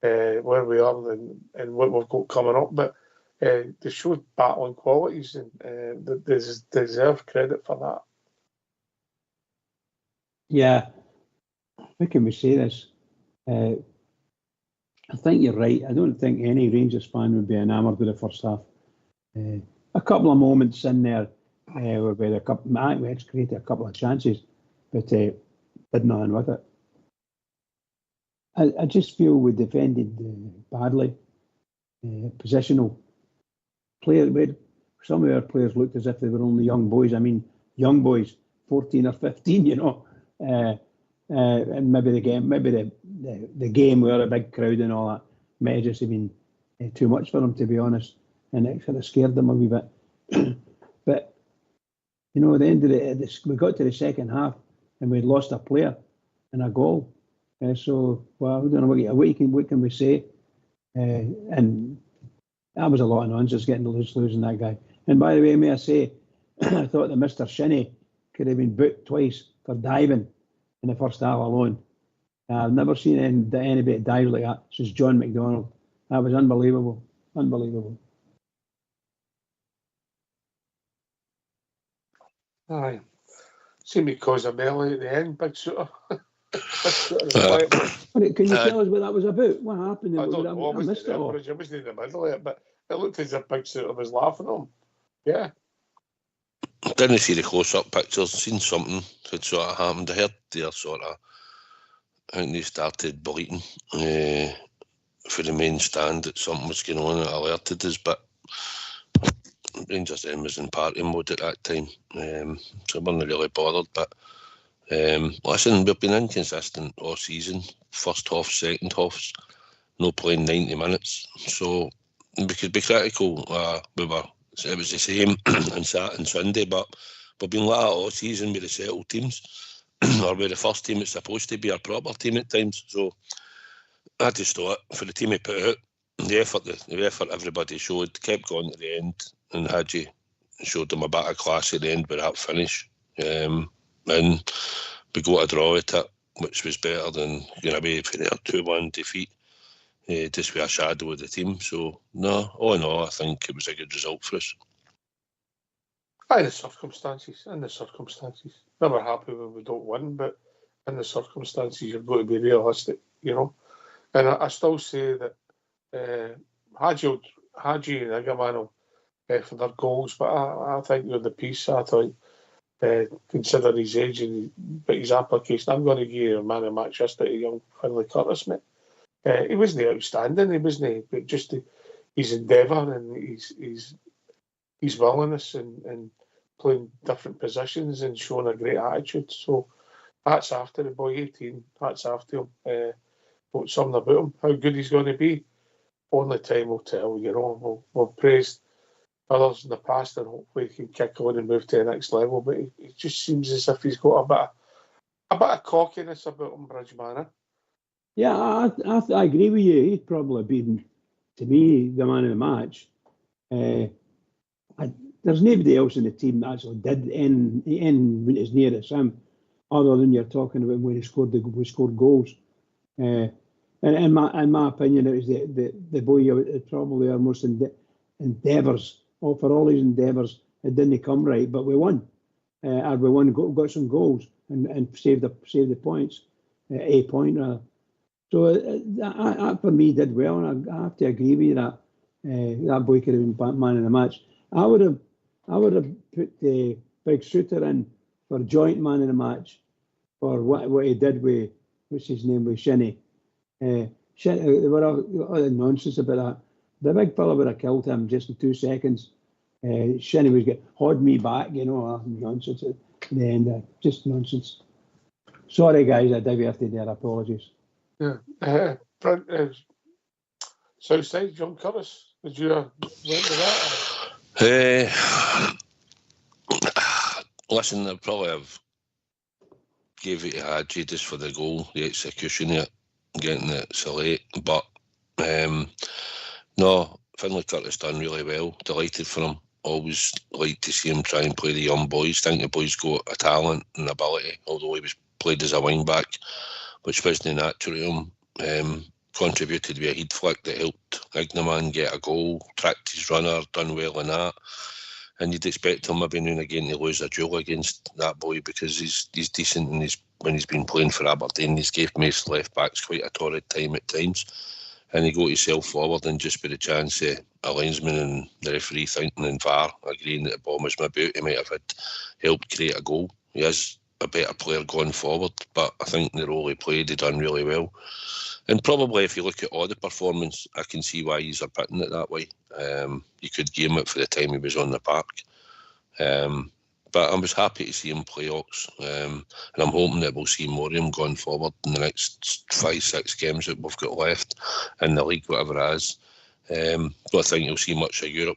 and where we are and what we've got coming up. But they showed battling qualities, and they deserve credit for that. Yeah. How can we say this? I think you're right. I don't think any Rangers fan would be enamoured with the first half. A couple of moments in there where we had created a couple of chances, but did nothing with it. I just feel we defended badly. Positional player. Some of our players looked as if they were only young boys. I mean, young boys, 14 or 15, you know. And maybe the game were a big crowd and all that may have just been too much for them, to be honest, and it sort of scared them a wee bit. But you know, at the end of we got to the second half and we'd lost a player and a goal. So, well, I don't know what can we say? And that was a lot of nonsense getting losing that guy. And by the way, may I say, I thought that Mr. Shinnie could have been booked twice for diving in the first half alone. I've never seen anybody dive like that since John McDonald. That was unbelievable. Aye. Seemed to cause a melee at the end, big shooter. Can you tell us what that was about? What happened? I don't know. I missed it all. I wasn't in the middle of it, but it looked as if Big Shooter was laughing at him. Yeah. Didn't see the close-up pictures. Seen something had sort of happened. I heard there I think they started bleating for the main stand that something was going on. It alerted us, but Rangers then was in party mode at that time, so I wasn't really bothered. But listen, we've been inconsistent all season. First half, second halves, no playing 90 minutes. So we could be critical. It was the same on Saturday and Sunday, but we've been like that all season with the settled teams, or with the first team it's supposed to be a proper team at times. So I just thought for the team he put out, the effort everybody showed, kept going to the end, and Hadji showed them a bit of class at the end with that finish. And we got a draw at it, which was better than going away for their 2-1 defeat, just with a shadow of the team. So, no, all in all, I think it was a good result for us. In the circumstances. Never happy when we don't win, but in the circumstances, you've got to be realistic, you know. And I still say that Hadji and Igaman for their goals, but I think with the piece, I thought, considering his age and his application, I'm going to give you a man of match yesterday to young Finlay Curtis, mate. He wasn't outstanding, but just his endeavour and his willingness and playing different positions and showing a great attitude. So that's after the boy 18. That's after him. What's something about him? How good he's going to be? Only time will tell. You know, we've praised others in the past, and hopefully he can kick on and move to the next level. But it just seems as if he's got a bit of cockiness about him, Bridgeman. Yeah, I agree with you. He'd probably been, to me, the man of the match. There's nobody else in the team that actually did in when it's near as him, other than you're talking about when we scored goals. And in my opinion, it was the boy who probably our most endeavours. For all his endeavours, it didn't come right, but we won. And we won, got some goals and saved the points, a point rather. So that for me did well, and I have to agree with you that that boy could have been man of the match. I would have put the big shooter in for joint man of the match for what he did with what's his name with Shinnie. There were all the nonsense about that. The big fella would have killed him just in 2 seconds. Shinnie was hauled me back, you know, nonsense at the end. Just nonsense. Sorry, guys, I diverted there. Apologies. Yeah. Southside, John Curtis, did you went to that? Listen, I probably have gave it to Hadji just for the goal, the execution of it, getting it so late. But no, Finlay Curtis done really well. Delighted for him. Always like to see him try and play the young boys. Think the boys got a talent and ability, although he was played as a wing back, which wasn't natural to him. Contributed with a head flick that helped Ignaman get a goal, tracked his runner, done well in that. And you'd expect him maybe now and again to lose a duel against that boy because he's decent and when he's been playing for Aberdeen, he's gave most left backs quite a torrid time at times. And he got himself forward and just with a chance of a linesman and the referee thinking and VAR agreeing that the ball was maybe out, he might have helped create a goal. He is a better player going forward, but I think the role he played, he done really well. And probably if you look at all the performance, I can see why he's putting it that way. You could game it for the time he was on the park. But I was happy to see him play Ox. And I'm hoping that we'll see more of him going forward in the next 5-6 games that we've got left in the league, whatever it is. Don't think you'll see much of Europe,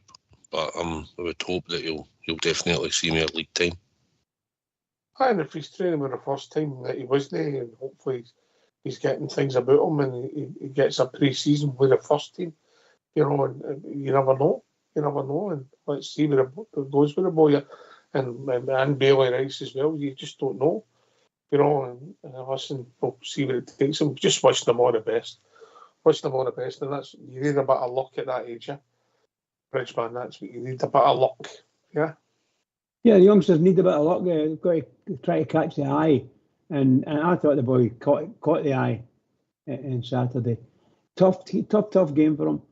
but I would hope that you'll definitely see more league time. And if he's training with the first team that he wasn't, and hopefully he's getting things about him and he gets a pre-season with the first team, you know, and you never know. And let's see where it goes with the boy. And Bailey Rice as well, you just don't know, you know, and listen, we'll see where it takes him. Just wish them all the best. And that's, you need a bit of luck at that age, yeah? Bridgeman, that's what you need, a bit of luck, yeah? Yeah, the youngsters need a bit of luck. They've got to try to catch the eye. And I thought the boy caught the eye on Saturday. Tough game for him.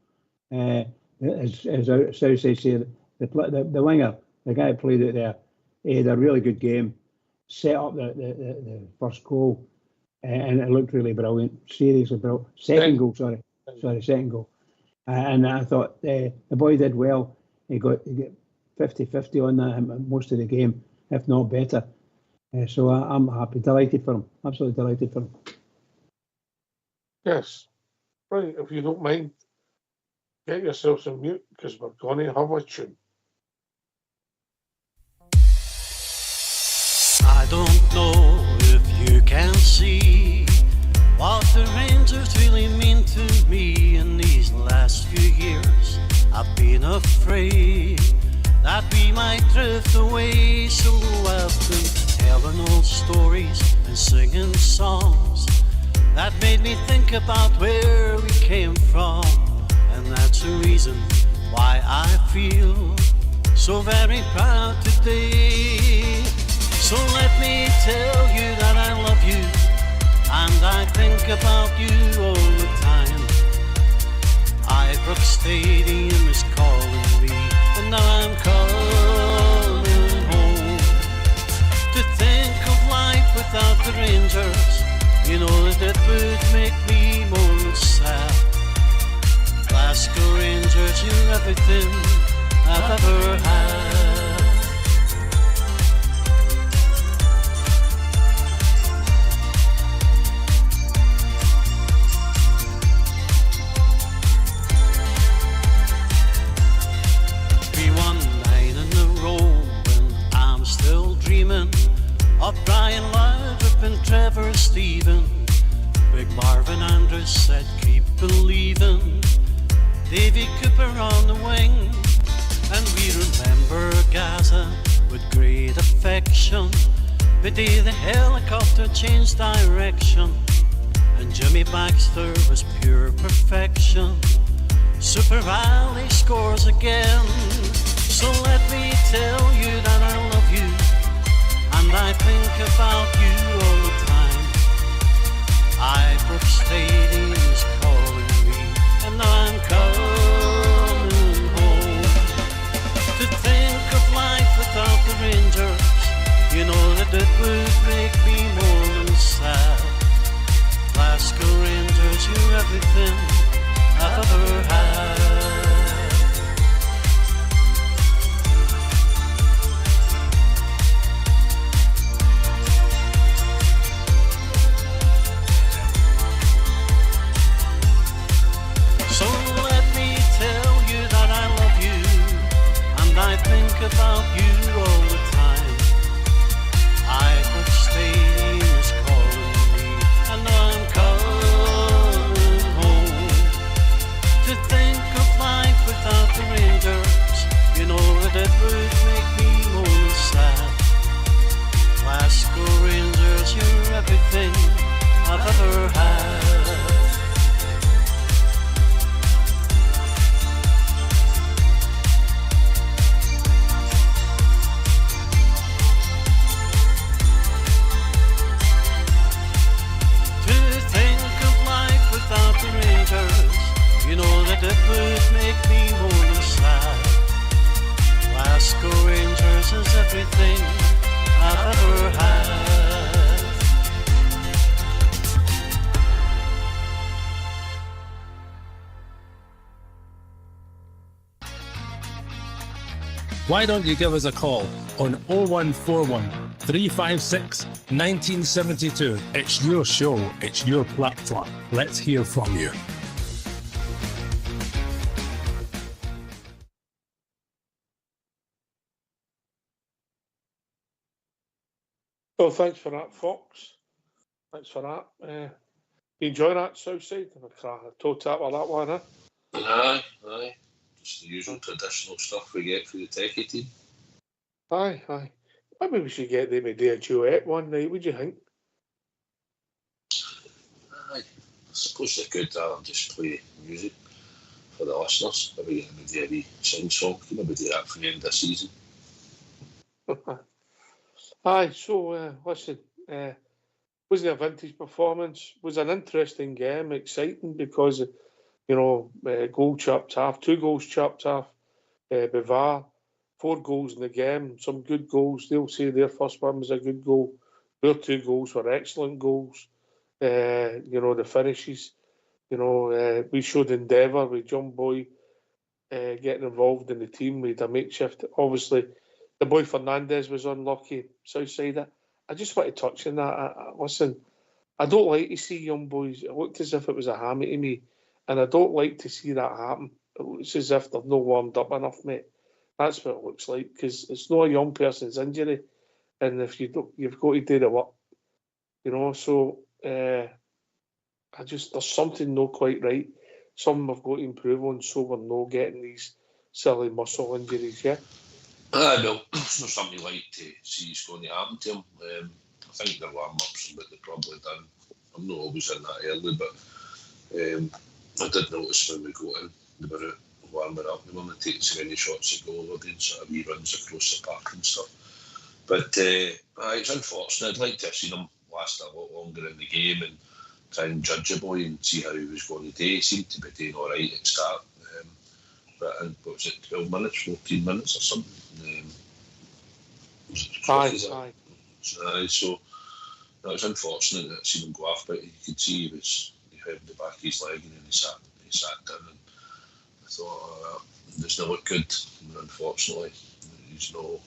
As Southside said, the winger, the guy who played it there, he had a really good game. Set up the first goal, and it looked really brilliant. Seriously brilliant. Second goal. And I thought the boy did well. He got 50-50 on that most of the game, if not better. So I'm happy, delighted for him. Absolutely delighted for him. Yes. Right, if you don't mind, get yourselves on mute because we're going to have a tune. know if you can see what the Rangers really mean to me in these last few years. I've been afraid that we might drift away, so I've been telling old stories and singing songs that made me think about where we came from. And that's the reason why I feel so very proud today. So let me tell you that I love you, and I think about you all the time. Ibrox Stadium is calling me, and now I'm coming home. To think of life without the Rangers, you know that it would make me more sad. Glasgow Rangers, you're everything I've ever had. We won 9 in a row, and I'm still dreaming of Brian Laudrup and Trevor Stephen. Big Marvin Andrews said keep believing. Davy Cooper on the wing, and we remember Gaza with great affection. The day the helicopter changed direction, and Jimmy Baxter was pure perfection. Super Valley scores again. So let me tell you that I love you, and I think about you all the time. Ibrox Stadium is calling me, and now I'm coming home. To think of life without the Rangers, you know that it would make me more than sad. Glasgow Rangers, you're everything I've ever had. So let me tell you that I love you, and I think about you all the time. Ibrox Stadium is calling me, and I'm coming home. To think of life without the Rangers, you know that it would make me more sad. Glasgow Rangers, you're everything I've ever had. Without the Rangers, you know that it would make me more than sad. Glasgow Rangers is everything I've ever had. Why don't you give us a call on 0141 356 1972. It's your show, it's your platform. Let's hear from you. Well, thanks for that, Fox. Thanks for that. You enjoy that, Southside? I told that with that one, huh? Aye. Just the usual traditional stuff we get for the techie team. Aye. Maybe we should get them to do a duet one night, would you think? Aye. I suppose they could just play music for the listeners. Maybe do a wee sing song. Maybe do that for the end of the season. Aye, so listen, wasn't a vintage performance. Was an interesting game, exciting because, goal chopped half, 2 goals chopped half, Bivar, 4 goals in the game, some good goals. They'll say their first one was a good goal. Their 2 goals were excellent goals. The finishes, we showed endeavour with John Boy getting involved in the team with a makeshift. Obviously, the boy Fernandez was unlucky, Southside. I just want to touch on that. Listen, I don't like to see young boys. It looked as if it was a hammy to me, and I don't like to see that happen. It looks as if they're not warmed up enough, mate. That's what it looks like, because it's not a young person's injury. and if you don't, you've got to do the work, you know. So there's something not quite right. Something we've got to improve on, so we're not getting these silly muscle injuries. Yeah. No, it's not something you like to see is going to happen to him. I think they're warm-ups and what they've probably done. I'm not always in that early, but I did notice when we got in, they were out warming up. They weren't taking so many shots at goal. They were doing sort of wee runs across the park and stuff. But it's unfortunate. I'd like to have seen him last a lot longer in the game and try and judge a boy and see how he was going to do. He seemed to be doing all right at the start. But what was it, 12 minutes, 14 minutes or something? Aye. So that was unfortunate that I seen him go off, but you could see he held the back of his leg and then he sat down, and I thought, does not look good. And unfortunately, he's no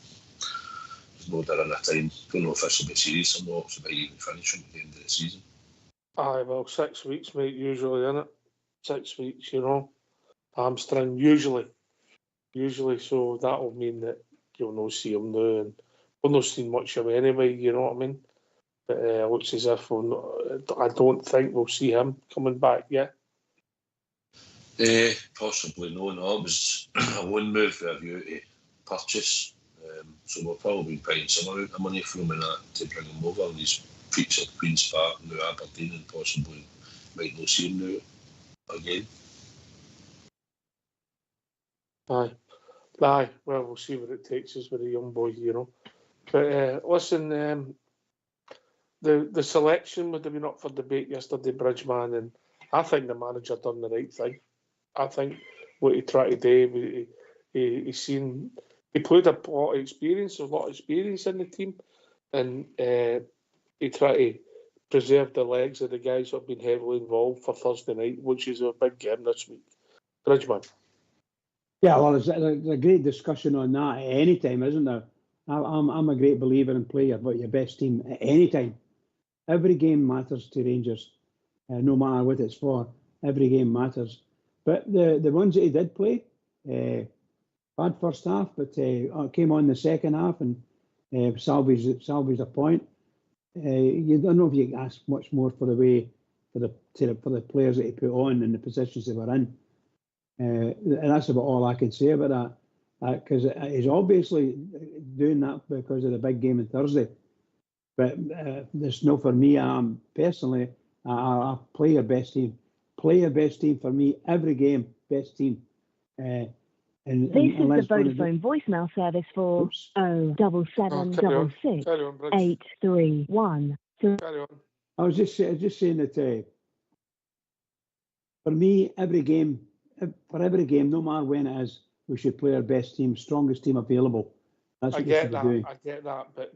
during that time. Don't know if this will be serious or not, so they even finish him at the end of the season. Aye, well, 6 weeks, mate, usually, innit? 6 weeks, you know. Hamstring, usually. So that'll mean that you'll not see him now, and we'll not see much of him anyway, you know what I mean? But it looks as if I don't think we'll see him coming back yet. Possibly no. It was a loan move with a view to purchase. So we'll probably be paying some amount of money for him and that to bring him over. And he's featured Queen's Park, now Aberdeen, and possibly might not see him now again. Aye. Well, we'll see what it takes us with a young boy, you know. But listen, the selection would have been up for debate yesterday, Bridgeman, and I think the manager done the right thing. I think what he tried to do, he played a lot of experience in the team, and he tried to preserve the legs of the guys that have been heavily involved for Thursday night, which is a big game this week. Bridgeman. Yeah, well, there's a great discussion on that at any time, isn't there? I'm a great believer in play about your best team at any time. Every game matters to Rangers, no matter what it's for. Every game matters. But the ones that he did play, bad first half, but came on the second half and salvaged a point. You don't know if you can ask much more for the players that he put on and the positions they were in. And that's about all I can say about that, because he's obviously doing that because of the big game on Thursday. But there's no for me. Personally, I play your best team. Play your best team for me every game. Best team. This is the Vodafone voicemail service for 07766 831. Carry on. I was just saying that for me, every game, no matter when it is, we should play our best team, strongest team available. That's what we should be doing. I get that, but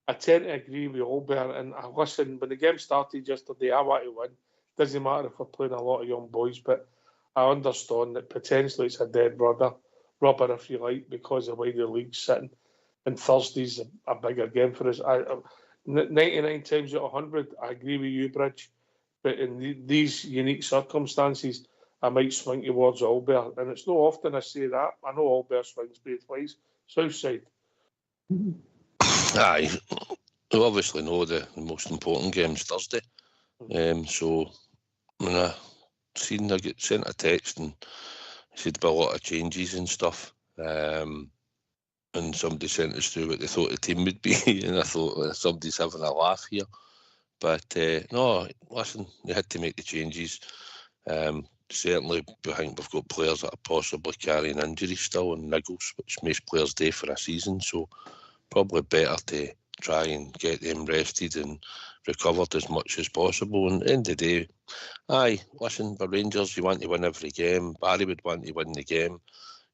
I tend to agree with Albert. And listen, when the game started yesterday, I want to win. Doesn't matter if we're playing a lot of young boys, but I understand that potentially it's a dead rubber, if you like, because of the way the league's sitting. And Thursday's a bigger game for us. 99 times out of 100, I agree with you, Bridge. But in these unique circumstances, I might swing towards Albert. And it's not often I say that. I know Albert swings both ways. South side. Aye. We obviously know the most important game's Thursday. So when I get sent a text and said about a lot of changes and stuff, and somebody sent us through what they thought the team would be, and I thought somebody's having a laugh here. But no, listen, you had to make the changes. Certainly, I think we've got players that are possibly carrying injuries still and niggles, which most players do for a season. So probably better to try and get them rested and recovered as much as possible. And at the end of the day, listen, for Rangers, you want to win every game. Barry would want to win the game.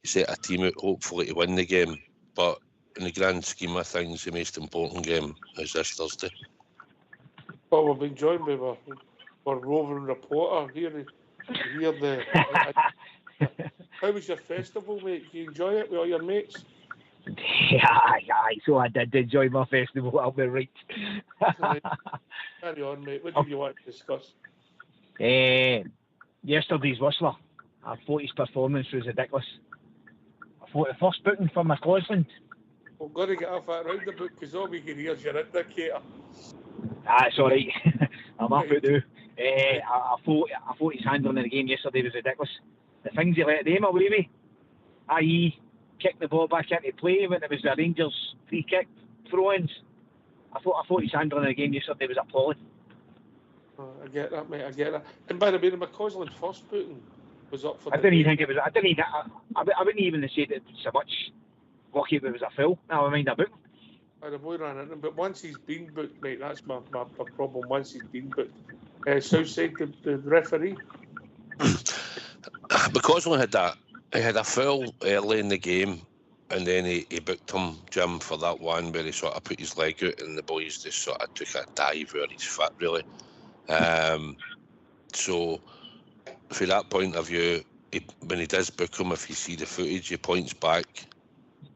You set a team out hopefully to win the game. But in the grand scheme of things, the most important game is this Thursday. Well, we've been joined by our roving reporter here. How was your festival, mate? Did you enjoy it with all your mates? Aye. So I did enjoy my festival, I'll be right. Carry on, mate. What did you want to discuss? Yesterday's Whistler. I thought his performance was ridiculous. I thought the first booking for McLaughlin We're going to get off that roundabout because all we can hear is your indicator. It's all right. I'm up it now. I thought his handling in the game yesterday was ridiculous. The things he let them away with, i.e. kick the ball back into play when it was the Rangers free kick throw-ins. I thought his handling in the game yesterday was appalling. I get that, mate. I get that. And by the way, the McCausland first booting was up for. I wouldn't even say that so much. Goalkeeper was a foul. Never mind a boot. The boy ran at him, but once he's been booked, mate, that's my problem. Once he's been booked, Southside, the referee. McCausland had a foul early in the game, and then he booked him, Jim, for that one where he sort of put his leg out, and the boys just sort of took a dive where he's fit, really. So, from that point of view, when he does book him, if you see the footage, he points back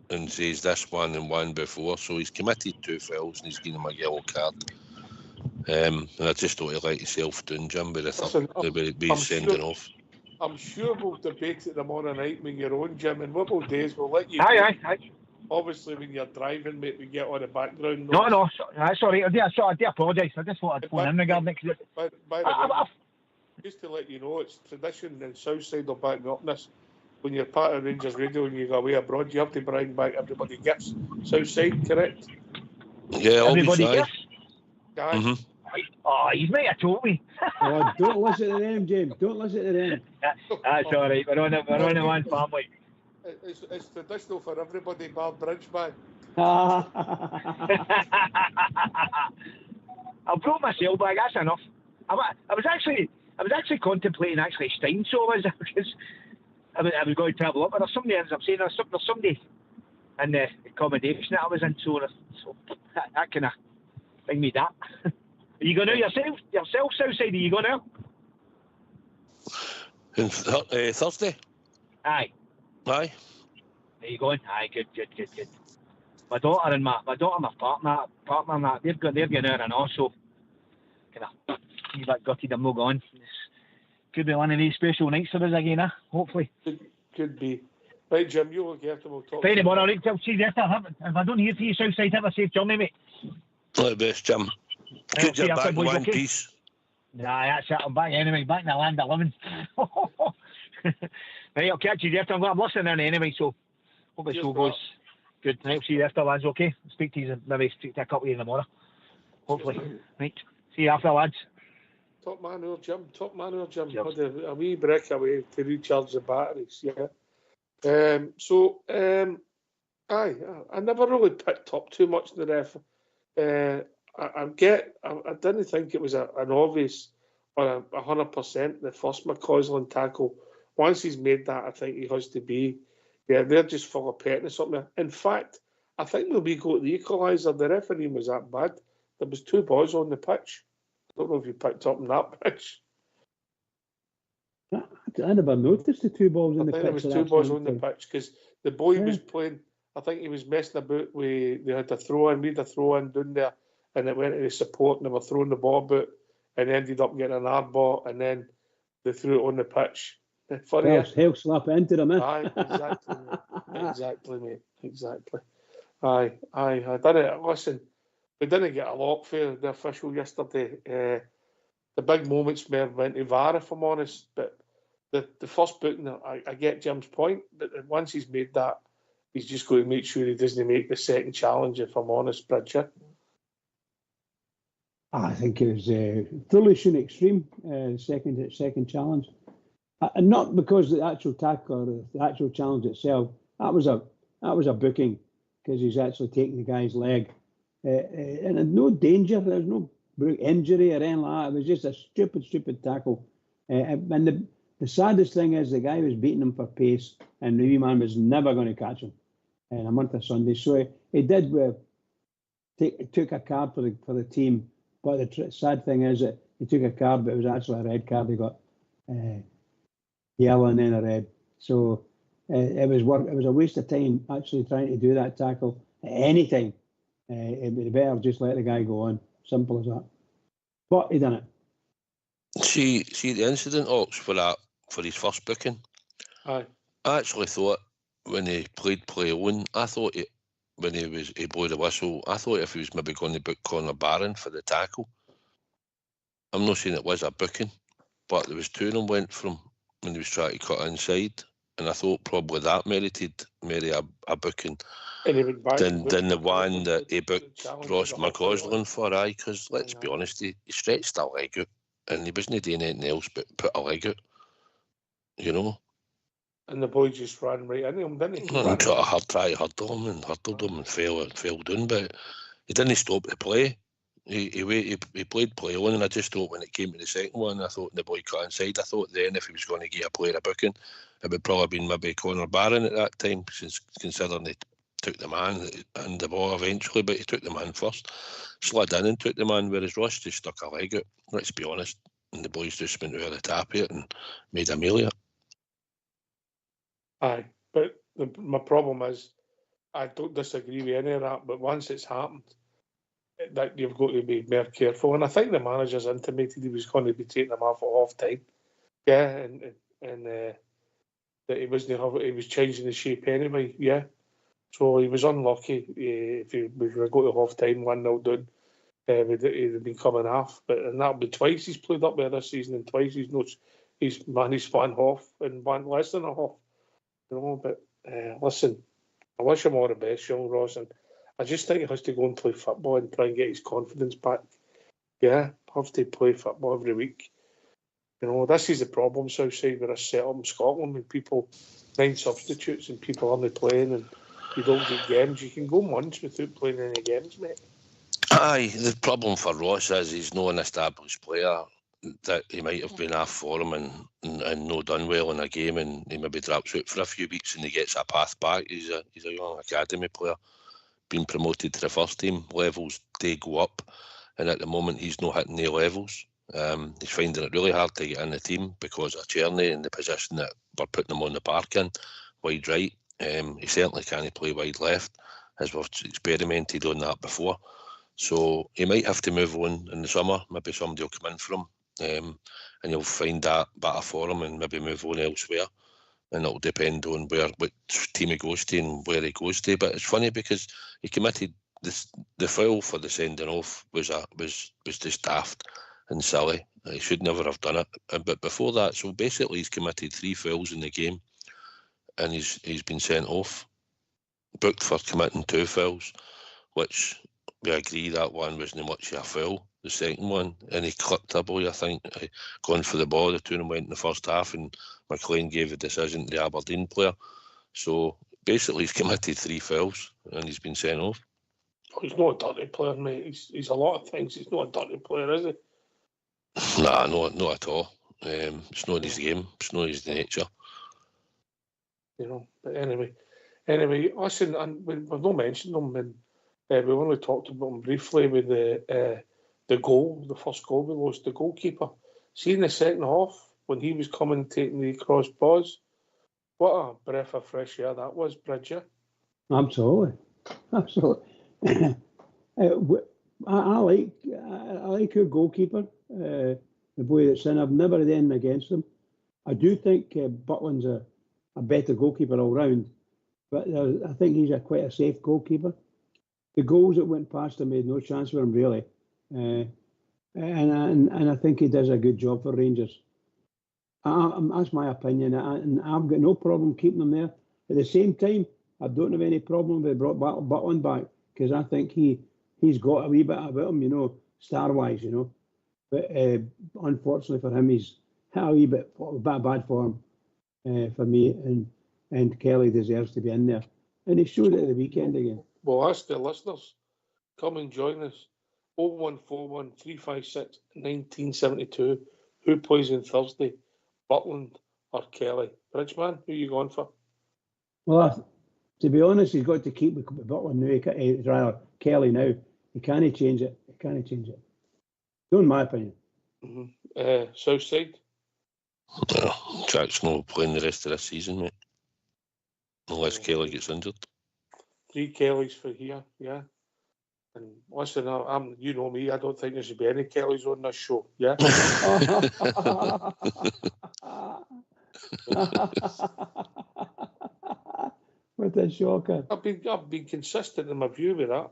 and says this one and one before. So he's committed 2 fouls and he's given him a yellow card. And I just don't let yourself down, Jim, with the sending off. I'm sure we'll debate it tomorrow night when you're on, Jim, and what we'll do is we'll let you... Aye. Obviously, when you're driving, mate, we get on the background. No, sorry, I do apologise. I just thought I'd phone in regarding it. By the way, just to let you know, it's tradition, and Southside will back me up on this. When you're part of Rangers Radio and you go away abroad, you have to bring back everybody gifts. Southside, correct? Yeah, everybody gifts. Guys. Mm-hmm. Oh, you might have told me. Don't listen to them, James. Don't listen to them. That's all right. We're on the one family. It's traditional for everybody, bar Bridge man. I brought my sail bag. That's enough. I was actually contemplating staying so because I was going to travel up. But there's somebody, as I'm saying, there's somebody in the accommodation that I was in, so that kind of bring me that. Are you going out yourself, Southside? Are you going out? Thursday? Aye. Are you going? Aye, good. My daughter and my partner and that, they're going out and also kind of see that gutted I'm not going. Could be one of these special nights for us again, hopefully. Could be. Right, Jim, you look after, we'll talk. Fine, tomorrow, right, see you after. If I don't hear from you, Southside, have a safe journey, mate. All the best, Jim. Good you're back in one piece. Nah, that's it. I'm back anyway, back in the land of living. Right, I'll catch you after. I'm listening in anyway, so hope the show goes good. Right, I'll see you after, lads, okay? Speak to you, maybe speak to a couple of you tomorrow. Hopefully. Right, see you after, lads. Top man or Jim. Yep. Had a wee breakaway to recharge the batteries, yeah. I never really picked up too much in the ref. I didn't think it was an obvious or 100% the first McCausland tackle. Once he's made that, I think he has to be. Yeah, they're just full of pettiness up there. In fact, I think when we go to the equaliser, the referee was that bad. There was 2 boys on the pitch. I don't know if you picked up on that pitch. I never noticed the 2 balls on the pitch. There was 2 boys on the pitch because the boy was playing. I think he was messing about with. They had a throw in, made a throw in down there, and it went to the support, and they were throwing the ball about, and ended up getting an hard ball, and then they threw it on the pitch. Hell slap into them, Aye, exactly, mate. Exactly. Aye. I didn't listen. We didn't get a lot for the official yesterday. The big moments may have went to VAR, if I'm honest, but the first booking, I get Jim's point, but once he's made that, he's just going to make sure he doesn't make the second challenge, if I'm honest, Bridger. I think it was foolish and extreme, second challenge. And not because the actual tackle or the actual challenge itself, that was a booking because he's actually taking the guy's leg. And no danger, there's no injury or anything like that. It was just a stupid tackle. And the saddest thing is the guy was beating him for pace, and the wee man was never going to catch him in a month of Sunday. So he did took a card for the team. But the sad thing is that he took a card, but it was actually a red card. He got yellow and then a red. So it was a waste of time actually trying to do that tackle at any time. It'd be better just let the guy go on. Simple as that. But he done it. See the incident, Ox, for his first booking. Aye. I actually thought when he played play on, I thought when he blew the whistle, I thought if he was maybe going to book Conor Barron for the tackle. I'm not saying it was a booking, but there was two of them went from when he was trying to cut inside, and I thought probably that merited a booking. And he went back Then the one that he booked Ross McCausland for, because let's be honest, he stretched a leg out, and he wasn't doing anything else but put a leg out, you know. And the boy just ran right into him, didn't he? He tried to hurdle him and fell down, but he didn't stop the play. He played play on, and I just thought when it came to the second one, I thought the boy cut inside. I thought then if he was going to get a player a booking, it would probably have been maybe Conor Barron at that time, considering they took the man and the ball eventually, but he took the man first, slid in and took the man, whereas Ross just stuck a leg out, let's be honest, and the boys just went over the top of it and made a meal of it. Aye, but my problem is, I don't disagree with any of that, but once it's happened, that you've got to be more careful. And I think the manager's intimated he was going to be taking them off at half time. Yeah, and that he was changing the shape anyway. Yeah, so he was unlucky. If he was going to go to half time 1-0 down, he'd have been coming half. And that'll be twice he's played up there this season, and twice he's managed one half and one less than a half. You know, but listen, I wish him all the best, young Ross, and I just think he has to go and play football and try and get his confidence back. Yeah, have to play football every week. You know, this is the problem, Southside, with a set-up in Scotland, when people 9 substitutes and people aren't playing and you don't get games. You can go months without playing any games, mate. Aye, the problem for Ross is he's not an established player, that he might have been off for him and not done well in a game, and he maybe drops out for a few weeks and he gets a path back. He's a young academy player, being promoted to the first team. Levels, they go up, and at the moment he's not hitting the levels. He's finding it really hard to get in the team because of Cherney and the position that we're putting him on the park in, wide right. He certainly can't play wide left, as we've experimented on that before. So he might have to move on in the summer. Maybe somebody will come in for him, and he'll find that better for him and maybe move on elsewhere. And it'll depend on which team he goes to and where he goes to. But it's funny because he committed the foul for the sending off was just daft and silly. He should never have done it. But before that, so basically he's committed 3 fouls in the game, and he's been sent off, booked for committing 2 fouls, which we agree that one wasn't much of a foul. The second one, and he clipped a boy, I think, gone for the ball. The two of them went in the first half, and McLean gave the decision to the Aberdeen player. So basically, he's committed 3 fouls, and he's been sent off. Oh, he's not a dirty player, mate. He's a lot of things. He's not a dirty player, is he? Nah, not at all. It's not his game. It's not his nature. You know. But anyway, listen, and we've not mentioned him, and we only talked about him briefly with the goal, the first goal we lost, the goalkeeper. See, in the second half, when he was coming taking the cross balls, what a breath of fresh air that was, Bridger. Absolutely. I like your goalkeeper, the boy that's in. I've never had anything against him. I do think Butland's a better goalkeeper all round, but I think he's quite a safe goalkeeper. The goals that went past him made no chance for him, really. And I think he does a good job for Rangers. That's my opinion, and I've got no problem keeping him there. At the same time, I don't have any problem with brought Butland back, because I think he's got a wee bit about him, you know, star-wise, you know. But unfortunately for him, he's a wee bit bad form for me, and Kelly deserves to be in there. And he showed it at the weekend again. Well, ask the listeners. Come and join us. 0141 356 1972. Who plays on Thursday? Butland or Kelly? Bridgeman, who are you going for? Well, to be honest, he's got to keep with Butland now. Rather, Kelly now. He can't change it. In my opinion. Mm-hmm. Southside? Jack's not playing the rest of this season, mate. Unless Kelly gets injured. 3 Kellys for here, yeah. And listen, you know me, I don't think there should be any Kellys on this show, yeah? What a Shocker. I've been consistent in my view with that.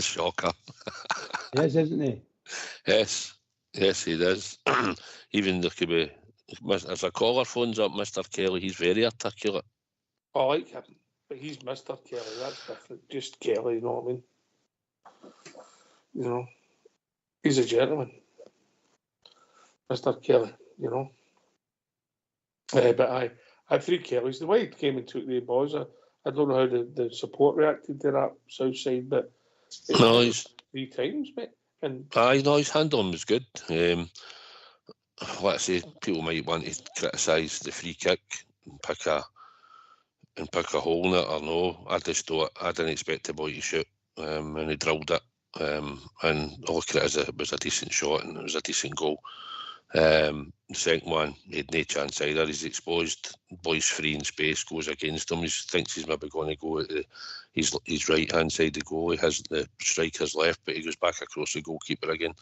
Shocker. Yes, isn't he? Yes, he does. Even there could be, as a caller phones up, Mr. Kelly, he's very articulate. I like him, but he's Mr. Kelly. That's different. Just Kelly, you know what I mean? You know, he's a gentleman, Mr. Kelly. You know, but I had 3 Kellys. The way he came and took the boys, I don't know how the support reacted to that South Side, but No, he's 3 times, mate. And his handling was good. Like I say, people might want to criticise the free kick and pick a hole in it or no. I didn't expect the boy to shoot, and he drilled it. And I look at it as it was a decent shot and it was a decent goal. The second one, he had no chance either. He's exposed, boy's free in space, goes against him. He thinks he's maybe going to go at his right hand side. The goal, he has the striker's left, but he goes back across the goalkeeper again.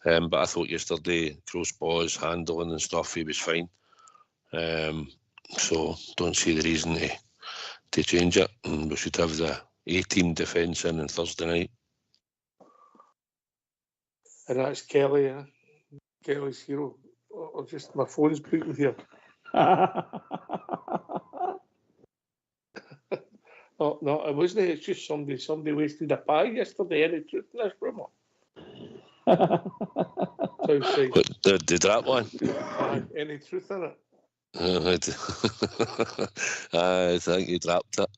But I thought yesterday, crossbars, handling and stuff, he was fine. So don't see the reason to change it. And we should have the A-team defence in on Thursday night. And that's Kelly, Kelly's hero. Or just my phone's booting here. Oh no, it wasn't. It's just somebody wasted a pie yesterday. Any truth in this rumour? The drop one. Any truth in it? I think he dropped it.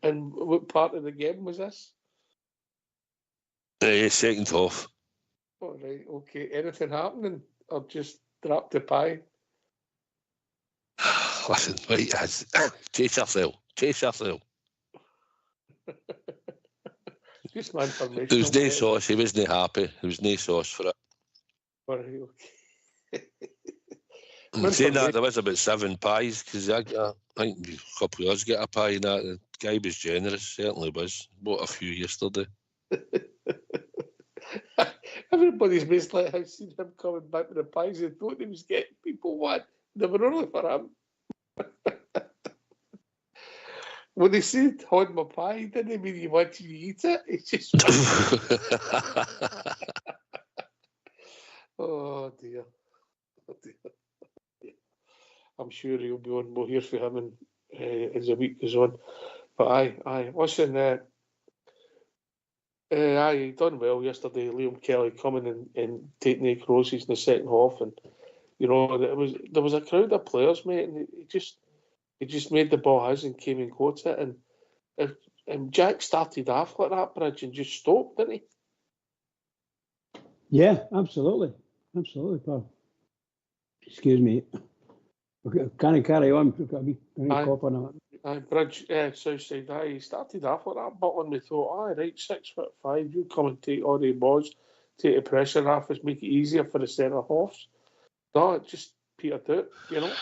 And what part of the game was this? Second half. All right, okay. Anything happening, or just dropped the pie? Listen, right, chase yourself. Just my information. There was no sauce. He wasn't happy. There was no sauce for it. All right, okay. Saying that, there was about 7 pies, because I think a couple of us get a pie and that. The guy was generous, certainly was. Bought a few yesterday. Everybody's basically, I've seen him coming back with the pies. They thought he was getting people what? They were only for him. When he said, hold my pie, he didn't mean he wanted you to eat it. It's just. Oh dear. I'm sure he'll be on. We'll hear from him as the week goes on. But aye. Listen, he done well yesterday. Liam Kelly coming and taking the crosses in the second half, and you know there was a crowd of players, mate, and he just made the ball his and came and caught it, and Jack started off like that, Bridge, and just stopped, didn't he? Yeah, absolutely, Paul. Excuse me. Can I carry on? Bridge, Southside, he started off like that, but when we thought, right, 6'5", you come and take all the balls, take the pressure off us, make it easier for the centre halves. No, it just petered out, you know.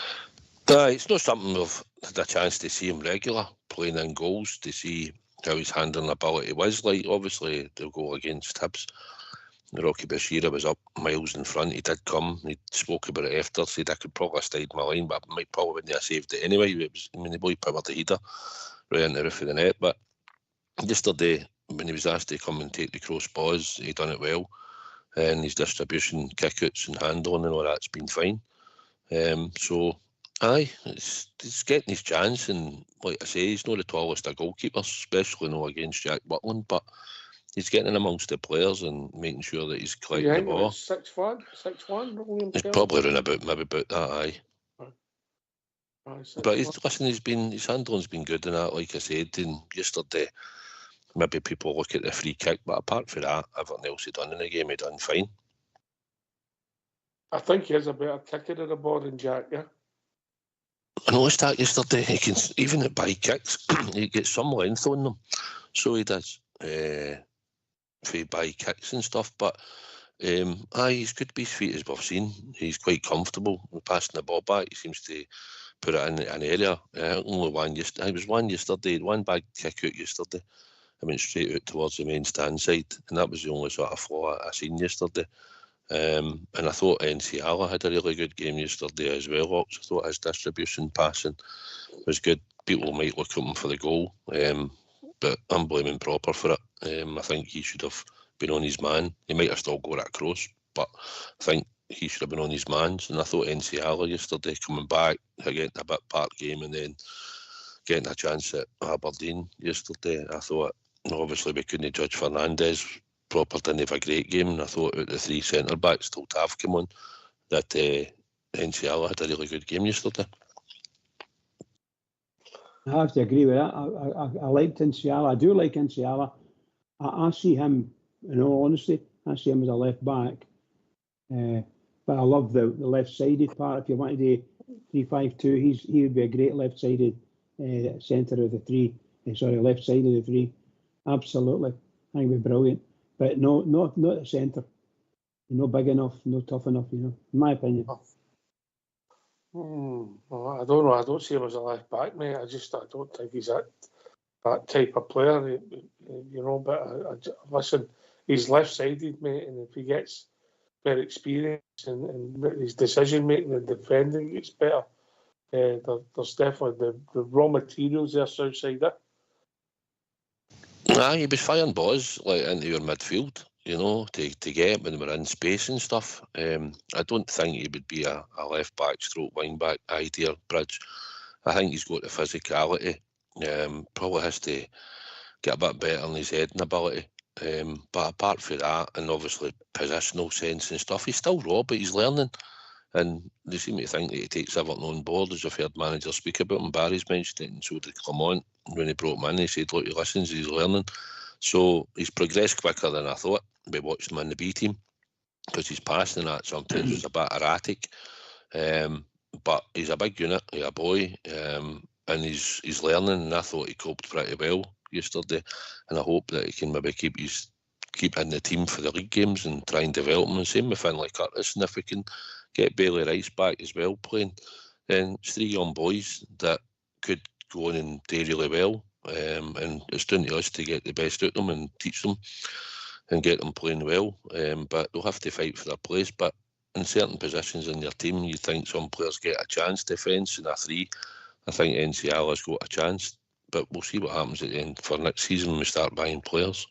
It's not something we've had a chance to see him regular, playing in goals, to see how his handling ability was like. Obviously, the goal against Hibs, Rocky Bashira was up miles in front. He did come. He spoke about it after. Said I could probably have stayed my line, but I probably wouldn't have saved it anyway. The boy powered the header right into the roof of the net. But yesterday, when he was asked to come and take the crossbars, he done it well, and his distribution, kickouts, and handling and all that's been fine. So, he's getting his chance, and like I say, he's not the tallest of goalkeepers, especially not against Jack Butland, but he's getting in amongst the players and making sure that he's collecting the ball. 6'1", He's probably around maybe about that, But his handling's been good in that, like I said, and yesterday, maybe people look at the free kick, but apart from that, everything else he done in the game, he done fine. I think he has a better kicker than the ball than Jack, yeah? I noticed that yesterday, he can, even at by kicks, he gets some length on them, so he does. For by kicks and stuff, but he's good to his feet as we've seen. He's quite comfortable with passing the ball back. He seems to put it in an area. Only one yesterday. I was one yesterday, one bad kick out yesterday. I went straight out towards the main stand side, and that was the only sort of flaw I seen yesterday. And I thought Enciala had a really good game yesterday as well, Ox. I thought his distribution, passing was good. People might look at him for the goal, but I'm blaming Proper for it. I think he should have been on his man. He might have still got it across, but I think he should have been on his mans. And I thought Enciala yesterday, coming back, getting a bit part game and then getting a chance at Aberdeen yesterday, I thought, obviously we couldn't judge Fernandez. Proper didn't have a great game, and I thought out the three centre-backs till Tav came on, that Enciala had a really good game yesterday. I have to agree with that. I liked Enciala. I do like Enciala. I see him, in all honesty, I see him as a left back. But I love the left-sided part. If you want to do 3-5-2, he would be a great left-sided centre of the three. Left side of the three. Absolutely. I think it'd be brilliant. But not a centre. Not big enough, not tough enough, in my opinion. Well, I don't know. I don't see him as a left back, mate. I don't think he's that type of player, But listen, he's left-sided, mate, and if he gets better experience and his decision making and defending gets better, there's definitely the raw materials there, south side there. He was firing balls into your midfield, to get when we're in space and stuff. I don't think he would be a left back / wing back idea, Bridge. I think he's got the physicality. Probably has to get a bit better in his heading ability. But apart from that, and obviously positional sense and stuff, he's still raw, but he's learning. And they seem to think that he takes everything on board, as I've heard managers speak about him. Barry's mentioned it, and so did Clement. When he brought him in, he said, look, he listens, he's learning. So he's progressed quicker than I thought. We watched him in the B team, because his passing that sometimes was a bit erratic. But he's a big unit, he's a boy, and he's learning, and I thought he coped pretty well yesterday. And I hope that he can maybe keep in the team for the league games and try and develop him. And same with Finlay Curtis, and if we can get Bailey Rice back as well playing, then it's three young boys that could go on and do really well. And it's down to us to get the best out of them and teach them and get them playing well. But they'll have to fight for their place. But in certain positions in your team, you think some players get a chance. Defence in a three, I think Enciala's got a chance. But we'll see what happens at the end for next season when we start buying players.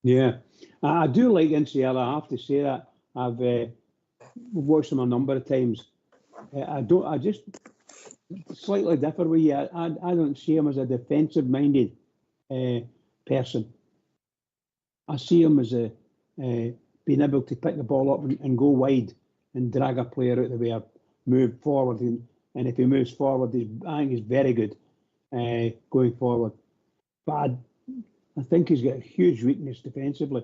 Yeah, I do like Enciala. I have to say that. I've watched him a number of times. I just slightly differ with you. I don't see him as a defensive-minded person. I see him as being able to pick the ball up and go wide and drag a player out of the way, or move forward. And if he moves forward, I think he's very good going forward. But I think he's got a huge weakness defensively.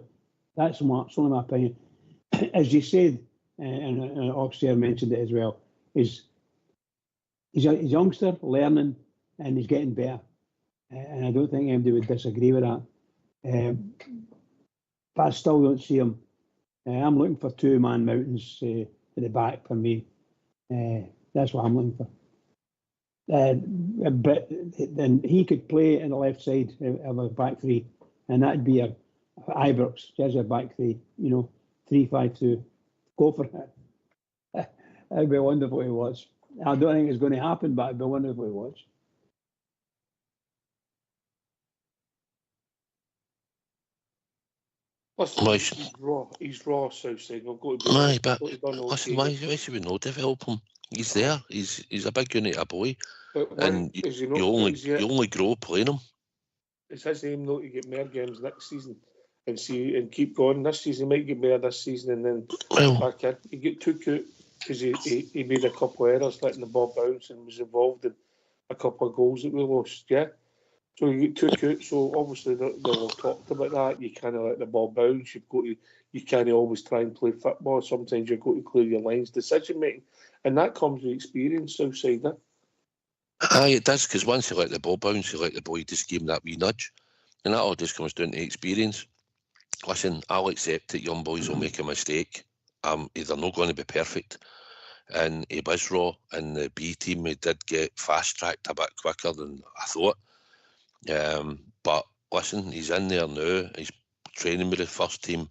That's only my opinion. As you said, and Oxford mentioned it as well, he's a youngster learning and he's getting better. And I don't think anybody would disagree with that. But I still don't see him. I'm looking for two-man mountains at the back for me. That's what I'm looking for. But then he could play in the left side of a back three, and that'd be a Ibrox, just a back three, 3-5-2. Go for it. It'd be wonderful to watch. I don't think it's going to happen, but it'd be wonderful to watch. Listen, he's raw, Southside. We've got to Aye, but listen, why should we not develop him? He's there. He's a big unit, a boy, and you only grow playing him. It's his aim though to get more games next season and keep going. This season he might get more this season and then back in. He got took out because he made a couple of errors, letting the ball bounce, and was involved in a couple of goals that we lost. Yeah. So you took out. So obviously they talked about that. You can't let the ball bounce. You can't always try and play football. Sometimes you've got to clear your lines, decision making, and that comes with experience. Southside, that. Aye, it does, because once you let the ball bounce, you let the boy just give him that wee nudge, and that all just comes down to experience. Listen, I'll accept that young boys will make a mistake. They're not going to be perfect, and he was raw. In the B team, he did get fast tracked a bit quicker than I thought. But listen, he's in there now. He's training with the first team.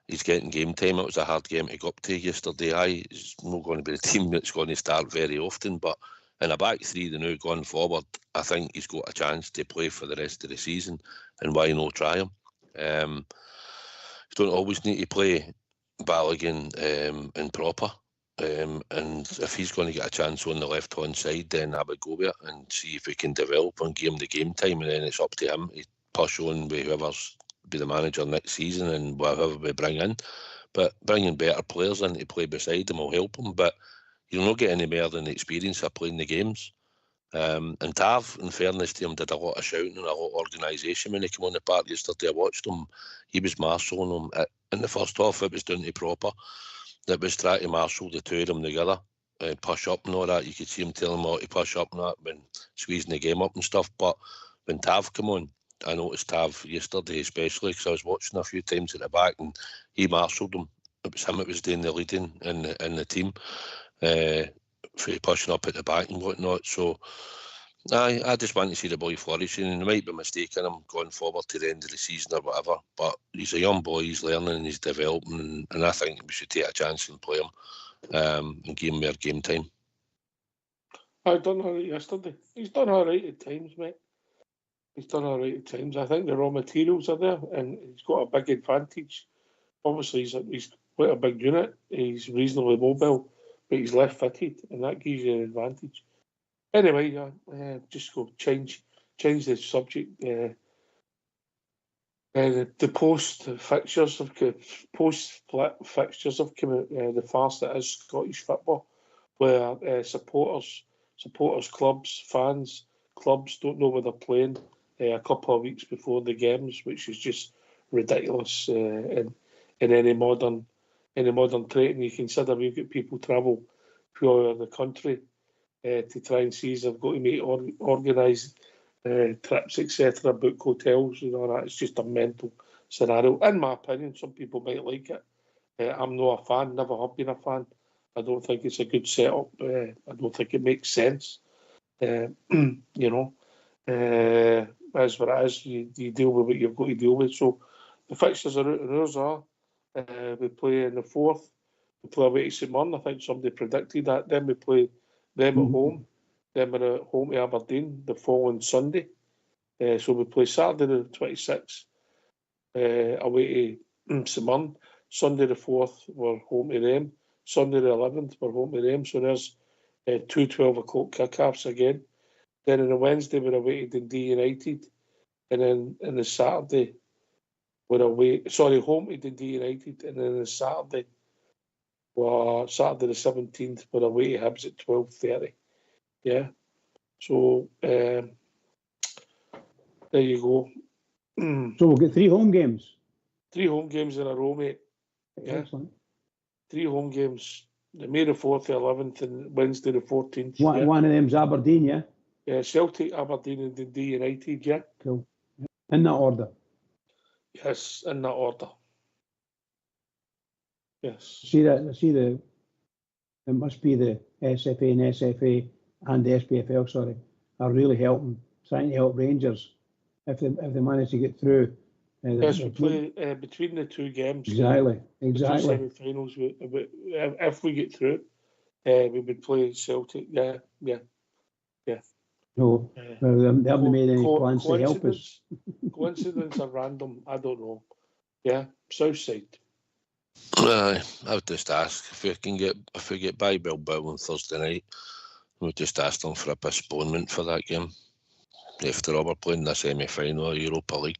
he's getting game time. It was a hard game to go up to yesterday. He's not going to be the team that's going to start very often, but in a back three, the new going forward, I think he's got a chance to play for the rest of the season, and why not try him? You don't always need to play Balogun and proper, and if he's going to get a chance on the left-hand side, then I would go with it and see if he can develop and give him the game time, and then it's up to him to push on with whoever's be the manager next season and whatever we bring in. But bringing better players in to play beside him will help him, but you'll not get any more than the experience of playing the games. And Tav, in fairness to him, did a lot of shouting and a lot of organisation when he came on the park yesterday. I watched him. He was marshalling them. In the first half, it was down to Proper. That was trying to marshal the two of them together, push up and all that. You could see him telling him all to push up and that, when squeezing the game up and stuff. But when Tav came on, I noticed Tav yesterday especially, because I was watching a few times at the back, and he marshalled them. It was him that was doing the leading in the team, for pushing up at the back and whatnot. So I just want to see the boy flourishing, and there might be a mistake in him going forward to the end of the season or whatever, but he's a young boy, he's learning and he's developing, and I think we should take a chance and play him and give him more game time. I done all right yesterday. He's done all right at times, mate. He's done all right at times. I think the raw materials are there, and he's got a big advantage. Obviously, he's quite a big unit. He's reasonably mobile, but he's left-footed, and that gives you an advantage. Anyway, just go change the subject. The post fixtures have come out. The farce that is Scottish football, where supporters, clubs, fans, clubs don't know where they're playing a couple of weeks before the games, which is just ridiculous in any modern trade. And you consider we've got people travel through the country to try and see if they've got to make organise trips, etc., book hotels and all that. It's just a mental scenario. In my opinion, some people might like it. I'm not a fan, never have been a fan. I don't think it's a good setup. I don't think it makes sense. As what it is, you deal with what you've got to deal with. So the fixtures are out, and ours are. We play in the 4th. We play away to St Mirren. I think somebody predicted that. Then we play them at home. Then we're at home to Aberdeen the following Sunday. So we play Saturday the 26th away to St Mirren. Sunday the 4th, we're home to them. Sunday the 11th, we're home to them. So there's 2 12 o'clock kick-offs again. Then on the Wednesday, we're away to Dundee United. And then on the Saturday, we're home to Dundee United. And then on the Saturday the 17th, we're away to Hibs at 12:30. Yeah. So, there you go. So we'll get 3 home games. 3 home games in a row, mate. Yeah. Excellent. 3 home games. The May the 4th, the 11th, and Wednesday the 14th. One of them's Aberdeen, yeah? Yeah, Celtic, Aberdeen, and Dundee United, yeah. Cool. In that order? Yes, in that order. Yes. It must be the SFA and SFA and the SPFL, are really trying to help Rangers if they manage to get through. Yes, we play between the 2 games. Exactly. Semi-finals. If we get through, we would play Celtic. Yeah. No, they haven't made any plans to help us. Coincidence or random? I don't know. Yeah, South side. I would just ask if we get by Bilbao on Thursday night, we'll just ask them for a postponement for that game. After all, we're playing the semi-final of Europa League.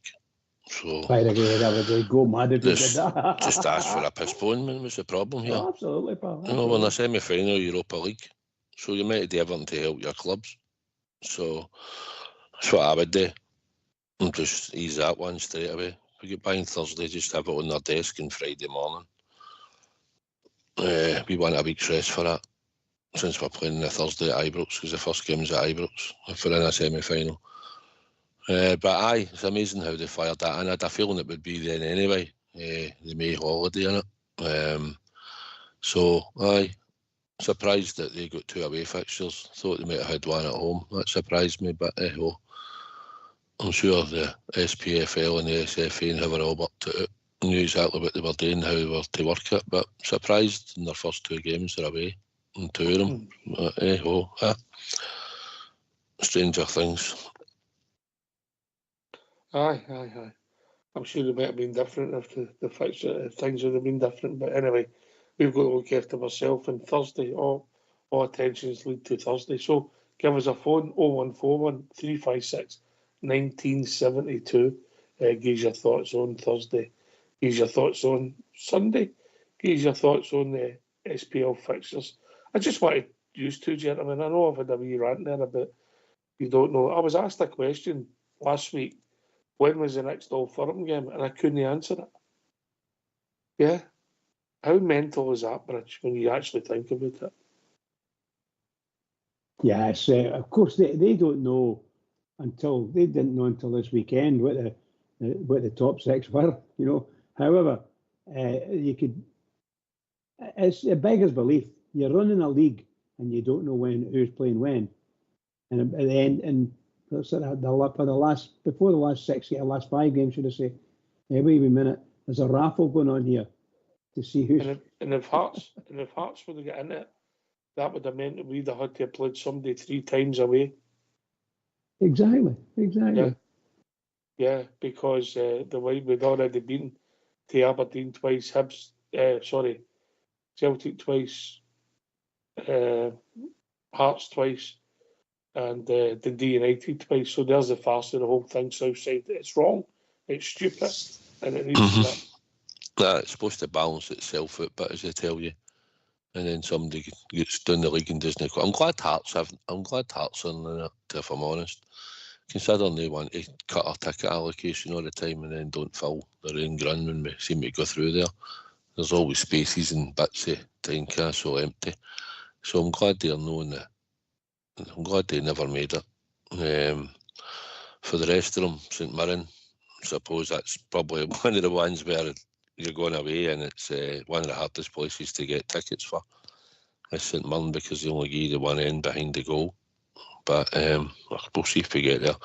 So go mad if you did that. Just ask for a postponement. What's the problem here? Oh, absolutely, pal. We're in the semi-final of Europa League, so you might do everything to help your clubs. So that's what I would do. And just ease that one straight away. If we get by on Thursday, just have it on their desk on Friday morning. We want a week's rest for that, since we're playing the Thursday at Ibrox, because the first game's at Ibrox if we're in a semi-final. But aye, it's amazing how they fired that in. I had a feeling it would be then anyway, the May holiday in it. So aye, surprised that they got 2 away fixtures. Thought they might have had 1 at home. That surprised me, but I'm sure the SPFL and the SFA and whoever all worked it out. knew exactly what they were doing, how they were to work it, but surprised in their first 2 games they're away, and 2 of them. Stranger things. Aye. I'm sure it might have been different if the fixture things would have been different. But anyway, we've got to look after ourselves. And Thursday, all attentions lead to Thursday. So give us a phone, 0141 356 1972. Give your thoughts on Thursday. Give your thoughts on Sunday. Give your thoughts on the SPL fixtures. I just want to use 2 gentlemen. I know I've had a wee rant there about you don't know. I was asked a question last week. When was the next Old Firm game? And I couldn't answer it. Yeah? How mental is that, Bridge, when you actually think about it? Yeah, it's, of course, they don't know they didn't know until this weekend what the top 6 were, you know. However, it's a beggar's belief. You're running a league and you don't know who's playing when. And at the end, and before the last 6 games, last 5 games, should I say? Wait a minute, there's a raffle going on here to see who's. And if Hearts would have got in it, that would have meant that we'd have had to have played somebody 3 times away. Exactly. Yeah, because the way we'd already been to Aberdeen twice, Celtic twice, Hearts twice, and Dundee United twice. So there's the farce of the whole thing. Southside, it's wrong, it's stupid, and it needs to. It's supposed to balance itself out, but as I tell you, and then somebody gets down the league and doesn't quit. I'm glad Hearts are in it, if I'm honest. Considering they want to cut our ticket allocation all the time and then don't fill their own ground when we seem to go through there. There's always spaces and bits of Tynecastle empty. So I'm glad they're knowing that. I'm glad they never made it. For the rest of them, St Mirren, I suppose that's probably one of the ones where you're going away and it's one of the hardest places to get tickets for. It's St Mirren because they only give you the one end behind the goal. But we'll see if we get there.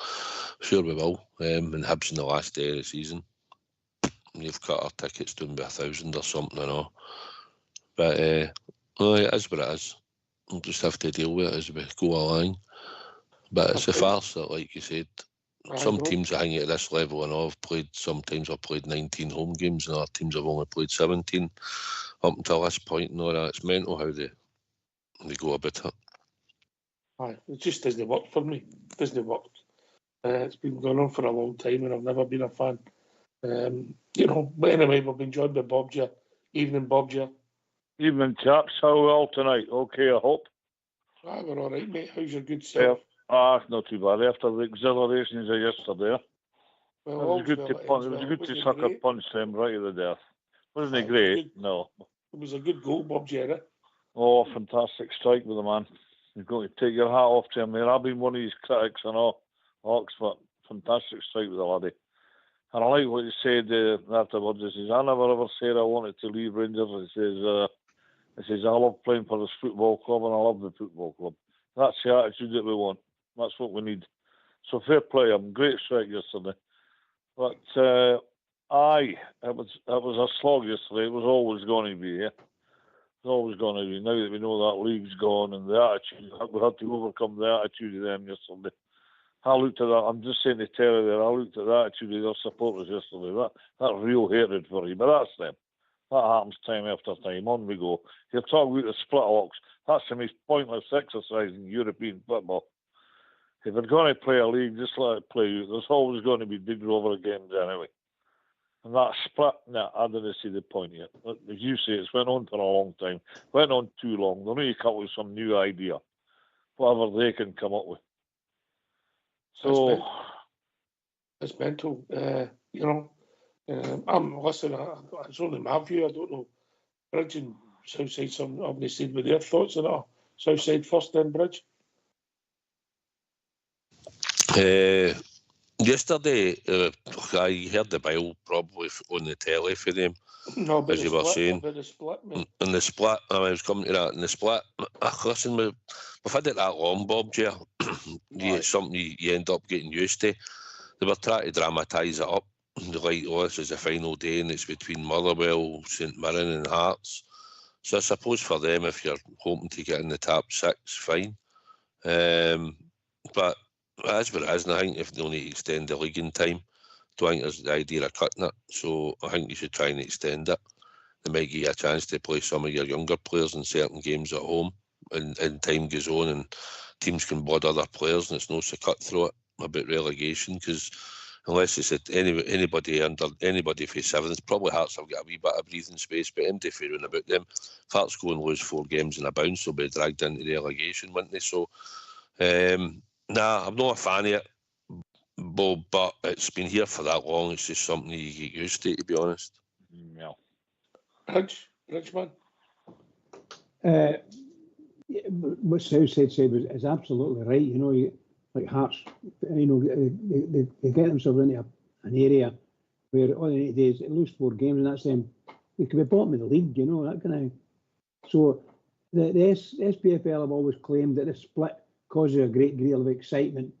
Sure we will. And Hibs in the last day of the season. You've cut our tickets down by 1,000 or something and all. But it is what it is. We'll just have to deal with it as we go along. But it's a farce that, like you said, some teams I think at this level and all have played, sometimes have played 19 home games and other teams have only played 17 up until this point and all that. It's mental how they go about it. It just doesn't work for me. It doesn't work. It's been going on for a long time and I've never been a fan. But anyway, we've been joined by Bob J. Evening, Bob J. Evening, chaps. How are we all tonight? Okay, I hope. We're all right, mate. How's your good self? Not too bad. After the exhilarations of yesterday. It was good to sucker punch them right to the death. Wasn't it great? No. It was a good goal, Bob J. Oh, fantastic strike with the man. You've got to take your hat off to him, man. I've been one of his critics and all. Hawks, but fantastic strike with the laddie. And I like what he said afterwards. He says, I never ever said I wanted to leave Rangers. He says, I love playing for this football club and I love the football club. That's the attitude that we want. That's what we need. So fair play. Great strike yesterday. But it was a slog yesterday. It was always going to be, yeah. It's always going to be. Now that we know that league's gone and the attitude, we had to overcome the attitude of them yesterday. I looked at that. I'm just saying to Terry there. I looked at the attitude of their supporters yesterday. That real hatred for you, but that's them. That happens time after time. On we go. You're talking about the split hawks. That's the most pointless exercise in European football. If they're going to play a league, just let it play. There's always going to be big rover games anyway. And that split, I didn't see the point yet. As you say, it's went on for a long time. Went on too long. They need to come up with some new idea. Whatever they can come up with. So it's mental. I'm listening. It's only my view. I don't know. Bridge and Southside, some of them said with their thoughts on it. Southside first, then Bridge. Yesterday, I heard the bile probably on the telly for them, as you were saying. In the split, I was coming to that. In the split, listen, we've had it that long, Bob, J. It's something you end up getting used to. They were trying to dramatise it up. like, oh, this is a final day and it's between Motherwell, St Mirren and Hearts. So I suppose for them, if you're hoping to get in the top 6, fine. But that's what it is, and I think if they only extend the league in time, I don't think there's the idea of cutting it. So I think you should try and extend it. They might give you a chance to play some of your younger players in certain games at home, and time goes on and teams can board other players, and it's no so cutthroat about relegation, because unless it's anybody for 7th, probably Hearts have got a wee bit of breathing space, but empty fearing about them. If Hearts go and lose 4 games in a bounce, they'll be dragged into relegation, won't they? So, nah, I'm not a fan of it, Bob, but it's been here for that long. It's just something you get used to be honest. Yeah. Richmond. What Sal said is absolutely right. You know, like Hearts, you know, they get themselves into an area where all they need to do is lose 4 games, and that's them. They could be bottom of the league, you know, that kind of. So the SPFL have always claimed that the split causes a great deal of excitement.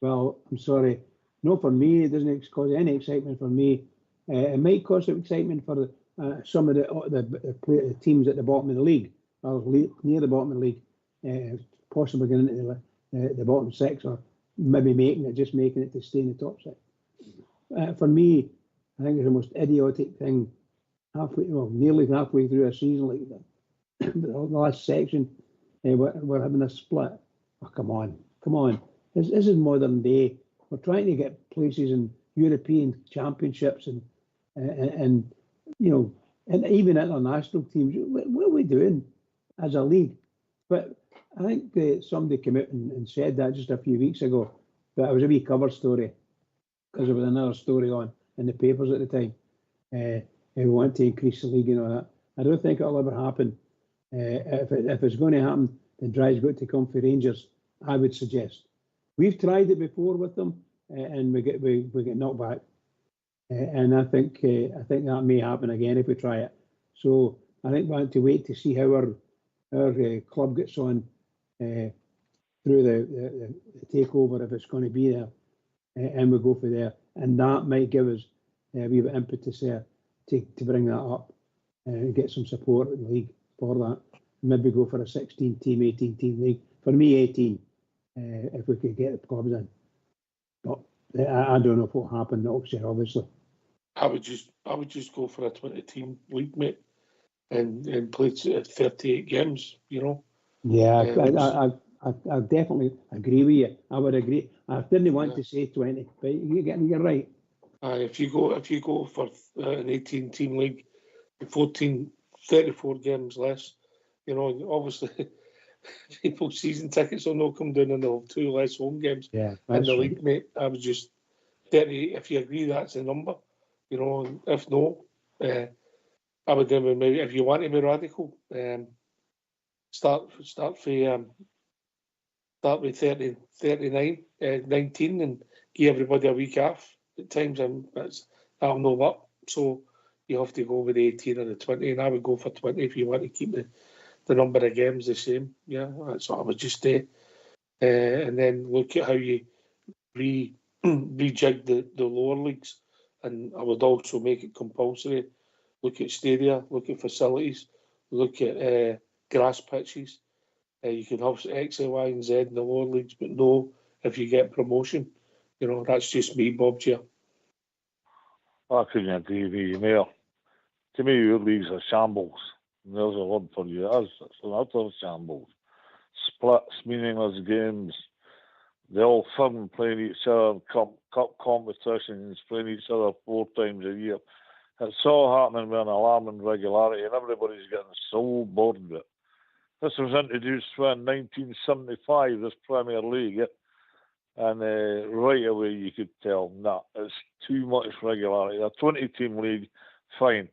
Well, I'm sorry, not for me. It doesn't cause any excitement for me. It might cause some excitement for some of the teams at the bottom of the league, or near the bottom of the league, possibly getting into the bottom 6, or maybe making it to stay in the top 6. For me, I think it's the most idiotic thing. Nearly halfway through a season like that, the last section, we're having a split. Oh, come on! This is modern day. We're trying to get places in European championships and you know, and even international teams. What are we doing as a league? But I think somebody came out and said that just a few weeks ago, that it was a wee cover story, because there was another story on in the papers at the time. We want to increase the league and all that. I don't think it'll ever happen. If it's going to happen, then Dry's got to come for Rangers, I would suggest. We've tried it before with them, and we get knocked back. And I think that may happen again if we try it. So I think we want to wait to see how our club gets on through the takeover, if it's going to be there, and we go for there. And that might give us a wee bit of impetus there to bring that up and get some support in the league for that. Maybe go for a 16-team, 18-team league. For me, 18, if we could get the clubs in. But I don't know if what happened next year, obviously. I would just go for a 20-team league, mate, and play 38 games. You know. Yeah, I definitely agree with you. I would agree. I didn't want to say 20, but you're right. If you go for an 18-team league, 34 games less, you know, obviously people's season tickets will not come down and they'll have 2 less home games in the league, mate. I was just 30. If you agree that's the number, you know. If no, I would do maybe, if you want to be radical, start with 30, 39, 19, and give everybody a week off at times, and that'll no work. So you have to go with the 18 or the 20, and I would go for 20 if you want to keep the number of games the same. Yeah, that's what I would just do. And then look at how you rejig the lower leagues, and I would also make it compulsory. Look at stadia, look at facilities, look at grass pitches. You can have X, Y, and Z in the lower leagues, but no, if you get promotion. You know, that's just me, Bob Chair. I couldn't agree with you more. To me, your leagues are shambles. There's a word for you. It's an utter shambles. Splits, meaningless games. They all fun playing each other, cup competitions, playing each other 4 times a year. It's all happening with an alarming regularity, and everybody's getting so bored with it. This was introduced in 1975, this Premier League, and right away you could tell, it's too much regularity. A 20-team league, fine.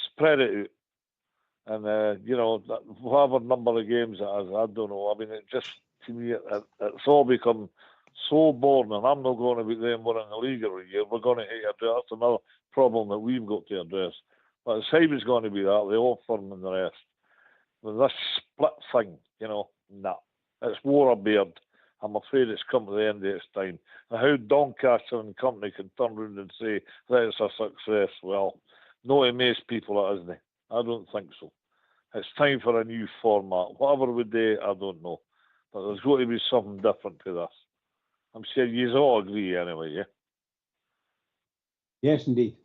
Spread it out. And, you know, whatever number of games it is, I don't know. I mean, it just, to me, it's all become so boring, and I'm not going to be them winning the league every year. We're going to address. That's another problem that we've got to address. But it's always going to be that, the old firm and the rest. With this split thing, you know, it's wore a beard. I'm afraid it's come to the end of its time. Now, how Doncaster and company can turn around and say that it's a success, well, no amaze people it isn't. I don't think so. It's time for a new format. Whatever we do, I don't know. But there's got to be something different to this. I'm sure you all agree anyway, yeah? Yes, indeed.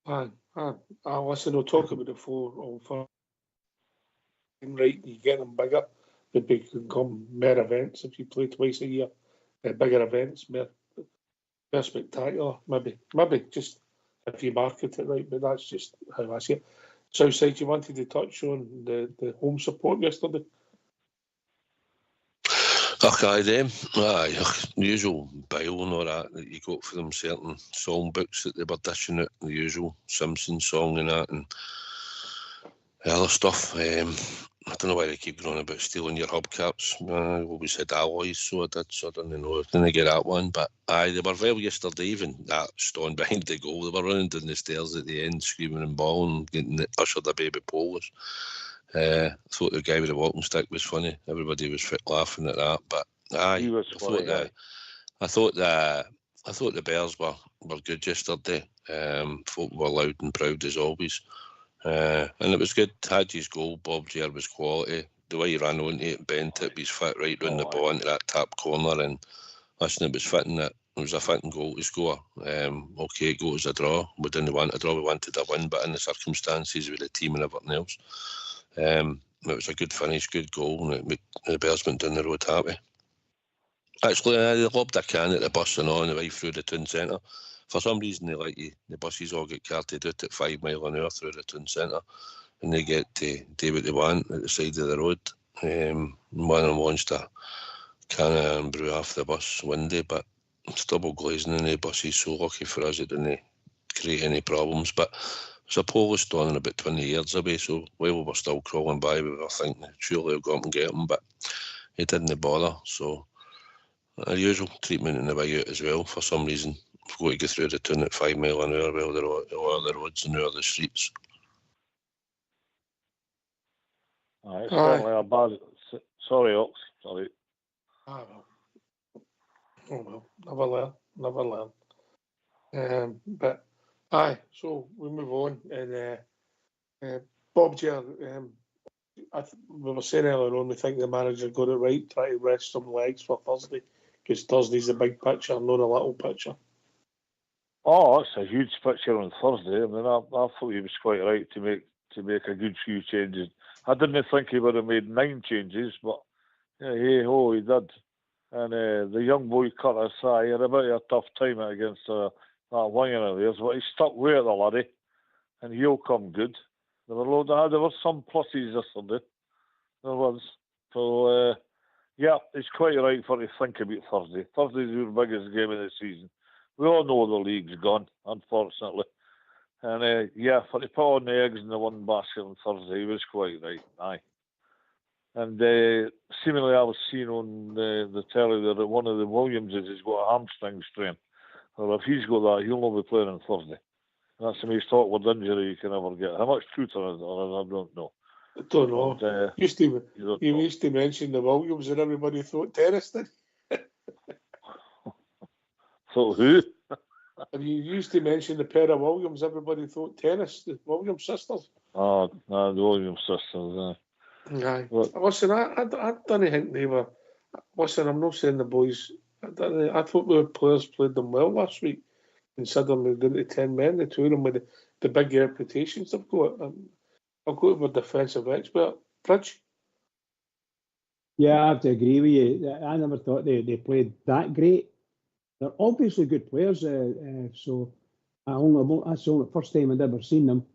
Listen, we'll talk about the four. Right, you get them bigger. Maybe can come more events if you play twice a year. Bigger events, more spectacular. Maybe just if you market it right, but that's just how I see it. Southside, you wanted to touch on the home support yesterday? Okay, them. The usual bile and all that you got for them, certain song books that they were dishing out, the usual Simpsons song and that, and other stuff. I don't know why they keep going on about stealing your hubcaps. I always had alloys, so I don't know. I didn't get that one, but they were well yesterday, even that stone behind the goal. They were running down the stairs at the end, screaming and bawling, getting ushered a baby Polish. I thought the guy with the walking stick was funny. Everybody was laughing at that, but He was funny, I thought the Bears were good yesterday. Folk were loud and proud as always. And it was good. Hadji's goal, Bob Jair, was quality. The way he ran onto it, bent it, he's fit right round the ball into that top corner, and listen, it was fitting. It was a fitting goal to score. Okay, it goes a draw. We didn't want a draw. We wanted a win, but in the circumstances with the team and everything else, it was a good finish, good goal, and the Bears went down the road happy. Actually, they lobbed a can at the bus and on the way through the town centre. For some reason, they let the buses all get carted out at 5 mile an hour through the town centre, and they get to do what they want at the side of the road. One of them launched a can of brew off the bus window, but it's double glazing in the buses, so lucky for us it didn't create any problems. But it's a Polish stone about 20 yards away, so while we were still crawling by, we were thinking surely I'll go up and get him, but he didn't bother. So the usual treatment in the way out as well. For some reason, we've got to go through the town at 5 mile an hour while all the roads and all the streets. It's certainly a bad. Sorry, Ox. Sorry. Oh well, never learn. But so we move on, and Bob Jair. We were saying earlier on, we think the manager got it right. Try to rest some legs for Thursday, because Thursday's the big picture, not a little picture. Oh, it's a huge picture on Thursday. I mean, I thought he was quite right to make a good few changes. I didn't think he would have made 9 changes, but yeah, he did. And the young boy Curtis, he had a bit of a tough time against that winger of theirs, but he stuck with the laddie, and he'll come good. There were some pluses yesterday. There was. So, it's quite right for to think about Thursday. Thursday's your biggest game of the season. We all know the league's gone, unfortunately. And, for to put on the eggs in the one basket on Thursday, he was quite right, aye. And seemingly I was seeing on the telly that one of the Williamses has got a hamstring strain. Well, if he's got that, he'll not be playing on Thursday. And that's the most awkward injury you can ever get. How much truth on it, I don't know. I don't know. But, you used to mention the Williams and everybody thought tennis did. Thought who? And you used to mention the pair of Williams, everybody thought tennis, the Williams sisters. Oh, no, the Williams sisters, Aye. Listen, I don't think they were. Listen, I'm not saying the boys. I thought the players played them well last week, considering they're going to 10 men, the two of them with the big reputations they've got. I'll go to a defensive expert, Bridge. Yeah, I have to agree with you. I never thought they played that great. They're obviously good players, so that's the only first time I'd ever seen them.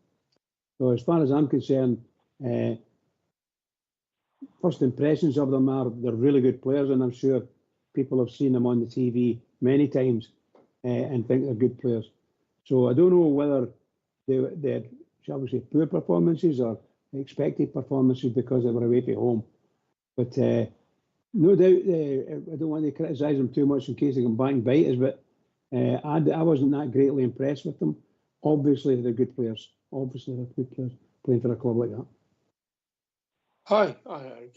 So as far as I'm concerned, first impressions of them are they're really good players, and I'm sure people have seen them on the TV many times and think they're good players. So I don't know whether they're, shall we say, poor performances or expected performances because they were away from home. But no doubt, I don't want to criticise them too much in case they come back and bite us, but I wasn't that greatly impressed with them. Obviously, they're good players. Obviously, they're good players playing for a club like that. I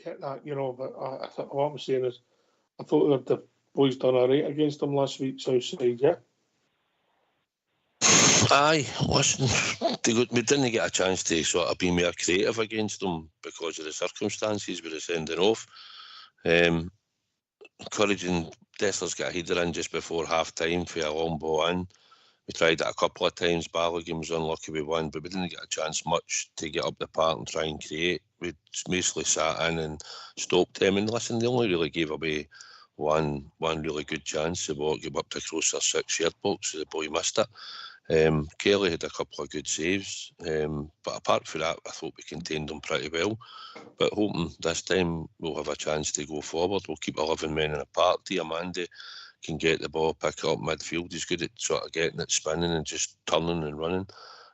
get that, but what I'm saying is, I thought the boys done all right against them last week, Southside, yeah? Aye, listen, we didn't get a chance to sort of be more creative against them because of the circumstances we were sending off. Encouraging Dessler's got a header in just before half time for a long ball in. We tried it a couple of times. Balogun was unlucky with one, but we didn't get a chance much to get up the park and try and create. We mostly sat in and stopped them. And listen, they only really gave away one really good chance. The ball came up to close their 6-yard box, so the boy missed it. Kelly had a couple of good saves, but apart from that, I thought we contained them pretty well. But hoping this time we'll have a chance to go forward. We'll keep 11 men in a party. Amanda can get the ball, pick it up midfield. He's good at sort of getting it spinning and just turning and running.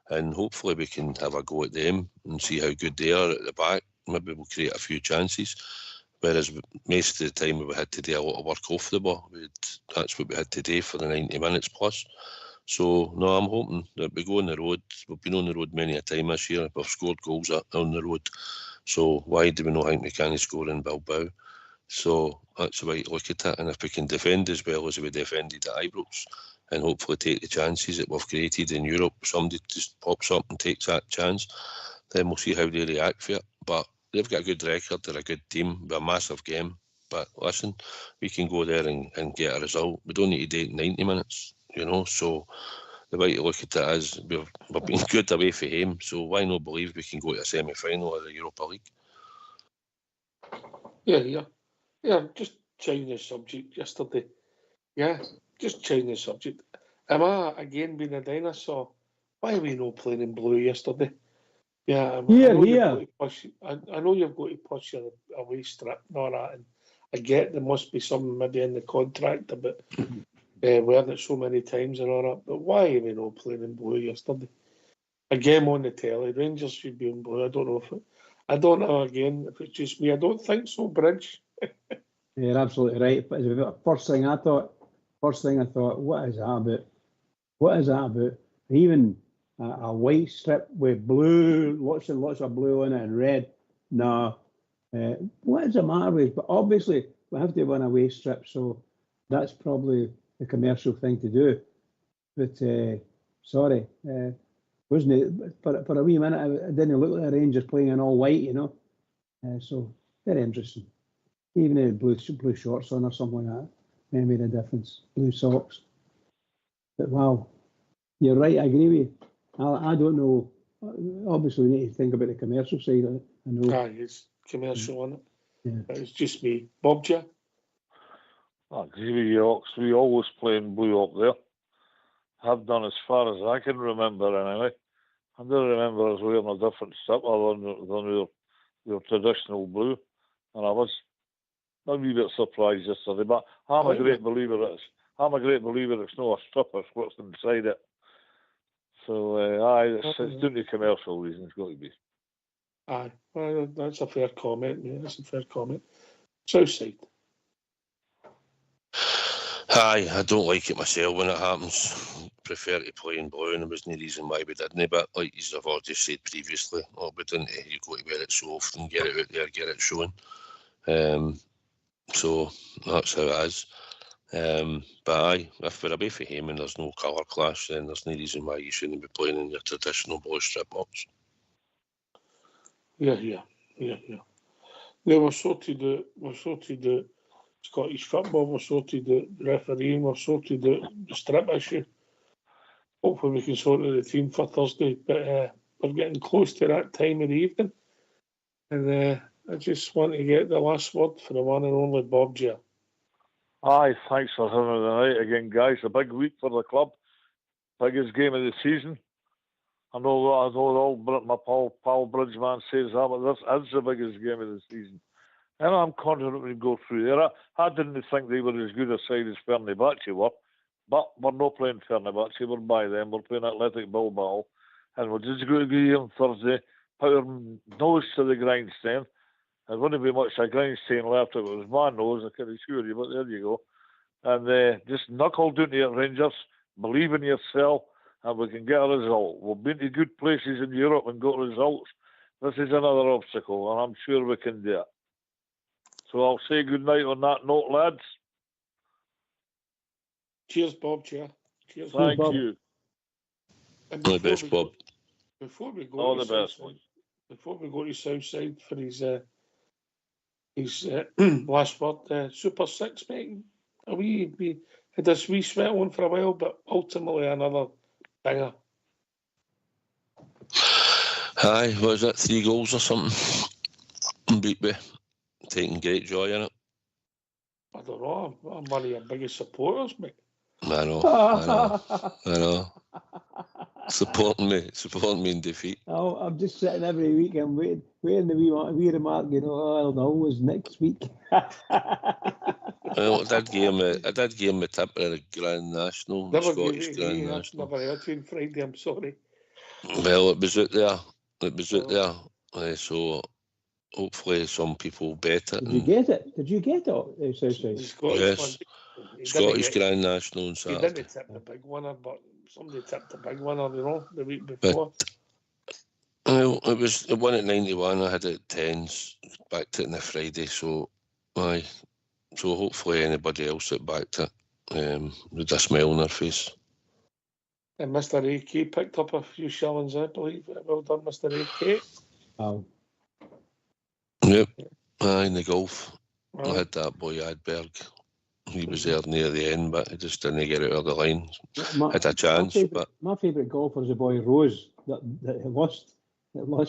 And hopefully we can have a go at them and see how good they are at the back. Maybe we'll create a few chances. Whereas most of the time we had to do a lot of work off the ball. That's what we had to do for the 90 minutes plus. So, no, I'm hoping that we go on the road. We've been on the road many a time this year. We've scored goals on the road. So why do we not think we can score in Bilbao? So that's the way to look at it. And if we can defend as well as we defended at Ibrox and hopefully take the chances that we've created in Europe, somebody just pops up and takes that chance, then we'll see how they react for it. But they've got a good record. They're a good team. They're a massive game. But listen, we can go there and get a result. We don't need to do it in 90 minutes. So the way to look at it is we've been good away from home, so why not believe we can go to a semi-final of the Europa League? Yeah, just changing the subject yesterday. Yeah, just changing the subject. Am I again being a dinosaur? Why are we not playing in blue yesterday? Yeah, I know you've got to push your away strip and all that, and I get there must be something maybe in the contract about wearing it so many times and all that, but why are we not playing in blue yesterday? A game on the telly, Rangers should be in blue. I don't know again if it's just me. I don't think so, Bridge. You're absolutely right. But first thing I thought, what is that about? Even a white strip with blue, lots of blue in it and red. No. What is the matter with it? But obviously we have to win a away strip, so that's probably the commercial thing to do. But sorry, wasn't it? For a wee minute, I didn't look like the Rangers playing in all white, So very interesting. Even in blue shorts on or something like that, may made a difference. Blue socks. But wow, you're right. I agree with you. I don't know. Obviously, we need to think about the commercial side of it. I know. It's commercial on it. Yeah. It's just me. Bob, J? I agree with you, Ox. We always play in blue up there. Have done as far as I can remember, anyway. I don't remember us wearing a different strip other than your traditional blue. And I was a wee bit surprised yesterday, but I'm a great believer it's not a strip, it's what's inside it. So, it's down to commercial reasons, it's got to be. Aye, well, that's a fair comment. Yeah, that's a fair comment. Southside. Aye, I don't like it myself when it happens. Prefer to play in blue, and there was no reason why we didn't. But like I've already said previously, we didn't. You got to wear it so often, get it out there, get it shown. So that's how it is. But aye, if we're away from home and there's no colour clash, then there's no reason why you shouldn't be playing in your traditional blue strip box. Yeah. We're sorted the Scottish football, we're sorted the refereeing, we're sorted the strip issue. Hopefully we can sort of the team for Thursday, but we're getting close to that time of the evening. And I just want to get the last word for the one and only Bob J. Aye, thanks for having me tonight again, guys. A big week for the club. Biggest game of the season. I know my pal Bridgeman says that, but this is the biggest game of the season. And I'm confident we can go through there. I didn't think they were as good a side as Fenerbahce were, but we're not playing Fenerbahce, we're by them. We're playing Athletic Bilbao, and we're just going to go here on Thursday, put our nose to the grindstone. There wouldn't be much a grindstone left if it was my nose, I can assure you, but there you go. And just knuckle down to your Rangers, believe in yourself, and we can get a result. We've been to good places in Europe and got results. This is another obstacle, and I'm sure we can do it. So I'll say good night on that note, lads. Cheers, Bob. Cheers. Thank Bob. you. And All the best, Bob. Before we go All to the best. Southside, before we go to Southside for his last word, Super Six, mate. We had this wee sweat on for a while, but ultimately another banger. Aye, what was that, 3 goals or something? Beat me. Taking great joy in it. I don't know. I'm one of your biggest supporters, mate. I know. Supporting me in defeat. Oh, I'm just sitting every week and waiting the wee remark, I'll know was next week. Well, I did give him a tip at the Grand National, the Scottish Grand National. Never heard you on Friday, I'm sorry. Well, it was out there. So hopefully some people bet it. Did you get it? The Scottish one. Scottish Grand National on He Saturday. didn't tip the big winner, but somebody tipped the big winner, the week before. Well, it won at 91. I had it at 10s, backed it on a Friday. So, aye. So hopefully anybody else that backed it with a smile on their face. And Mr. AK picked up a few shillings, I believe. Well done, Mr. AK. Oh. Yep. Aye, in the golf. Right. I had that boy Adberg. He was there near the end, but he just didn't get out of the line. Had a chance, but my favourite golfer is the boy Rose that lost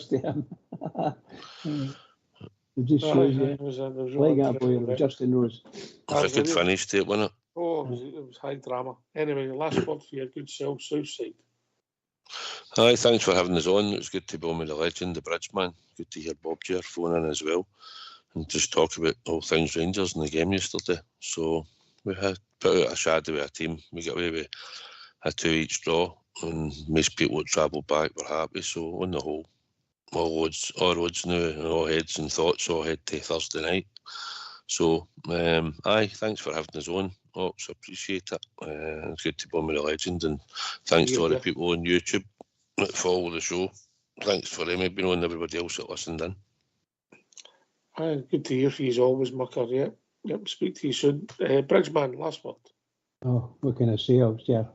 to him. It just shows you. Like that boy, Justin Rose. If I could finish it, wouldn't it? Oh, it was high drama. Anyway, last word for your good self, Southside. Aye, thanks for having us on. It was good to be on with the legend, the Bridgeman. Good to hear Bob Jer phone in as well. And just talk about all things Rangers in the game yesterday. So we had put out a shadow of a team. We got away with a 2 each draw, and most people that travelled back were happy. So on the whole, all roads now, and all heads and thoughts all head to Thursday night. So aye, thanks for having us on. Ox, appreciate it. It's good to be on with the legend, and thanks to all the people on YouTube that follow the show. Thanks for them being on, everybody else that listened in. Aye, good to hear from you always, Mucker. Yep, speak to you soon. Bridgeman, last word. Oh, what can I say?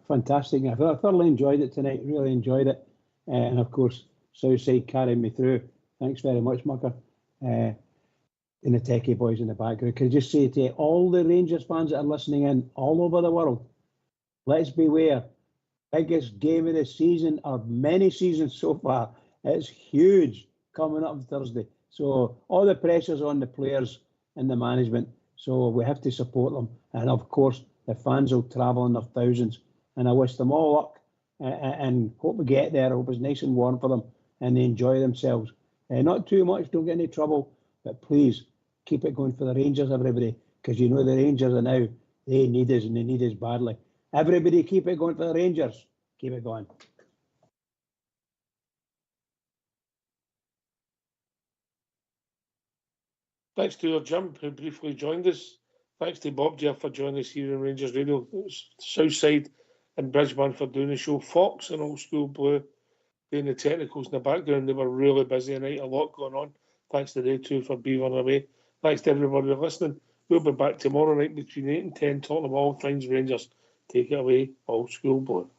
Fantastic. I thoroughly enjoyed it tonight, really enjoyed it. And of course, Southside carried me through. Thanks very much, Mucker. And the techie boys in the background. Can I just say to all the Rangers fans that are listening in all over the world, let's beware. Biggest game of the season, or many seasons so far. It's huge coming up on Thursday. So all the pressure's on the players and the management. So we have to support them. And of course, the fans will travel in their thousands. And I wish them all luck and hope we get there. I hope it's nice and warm for them and they enjoy themselves. Not too much, don't get any trouble. But please, keep it going for the Rangers, everybody. Because the Rangers are now, they need us and they need us badly. Everybody keep it going for the Rangers. Keep it going. Thanks to your Jim, who briefly joined us. Thanks to Bob Jer for joining us here on Rangers Radio. It was Southside and Bridgeman for doing the show. Fox and Old School Blue doing the technicals in the background. They were really busy tonight, a lot going on. Thanks to they two for being away. Thanks to everybody for listening. We'll be back tomorrow night between 8 and 10 talking about all things Rangers. Take it away, Old School Blue.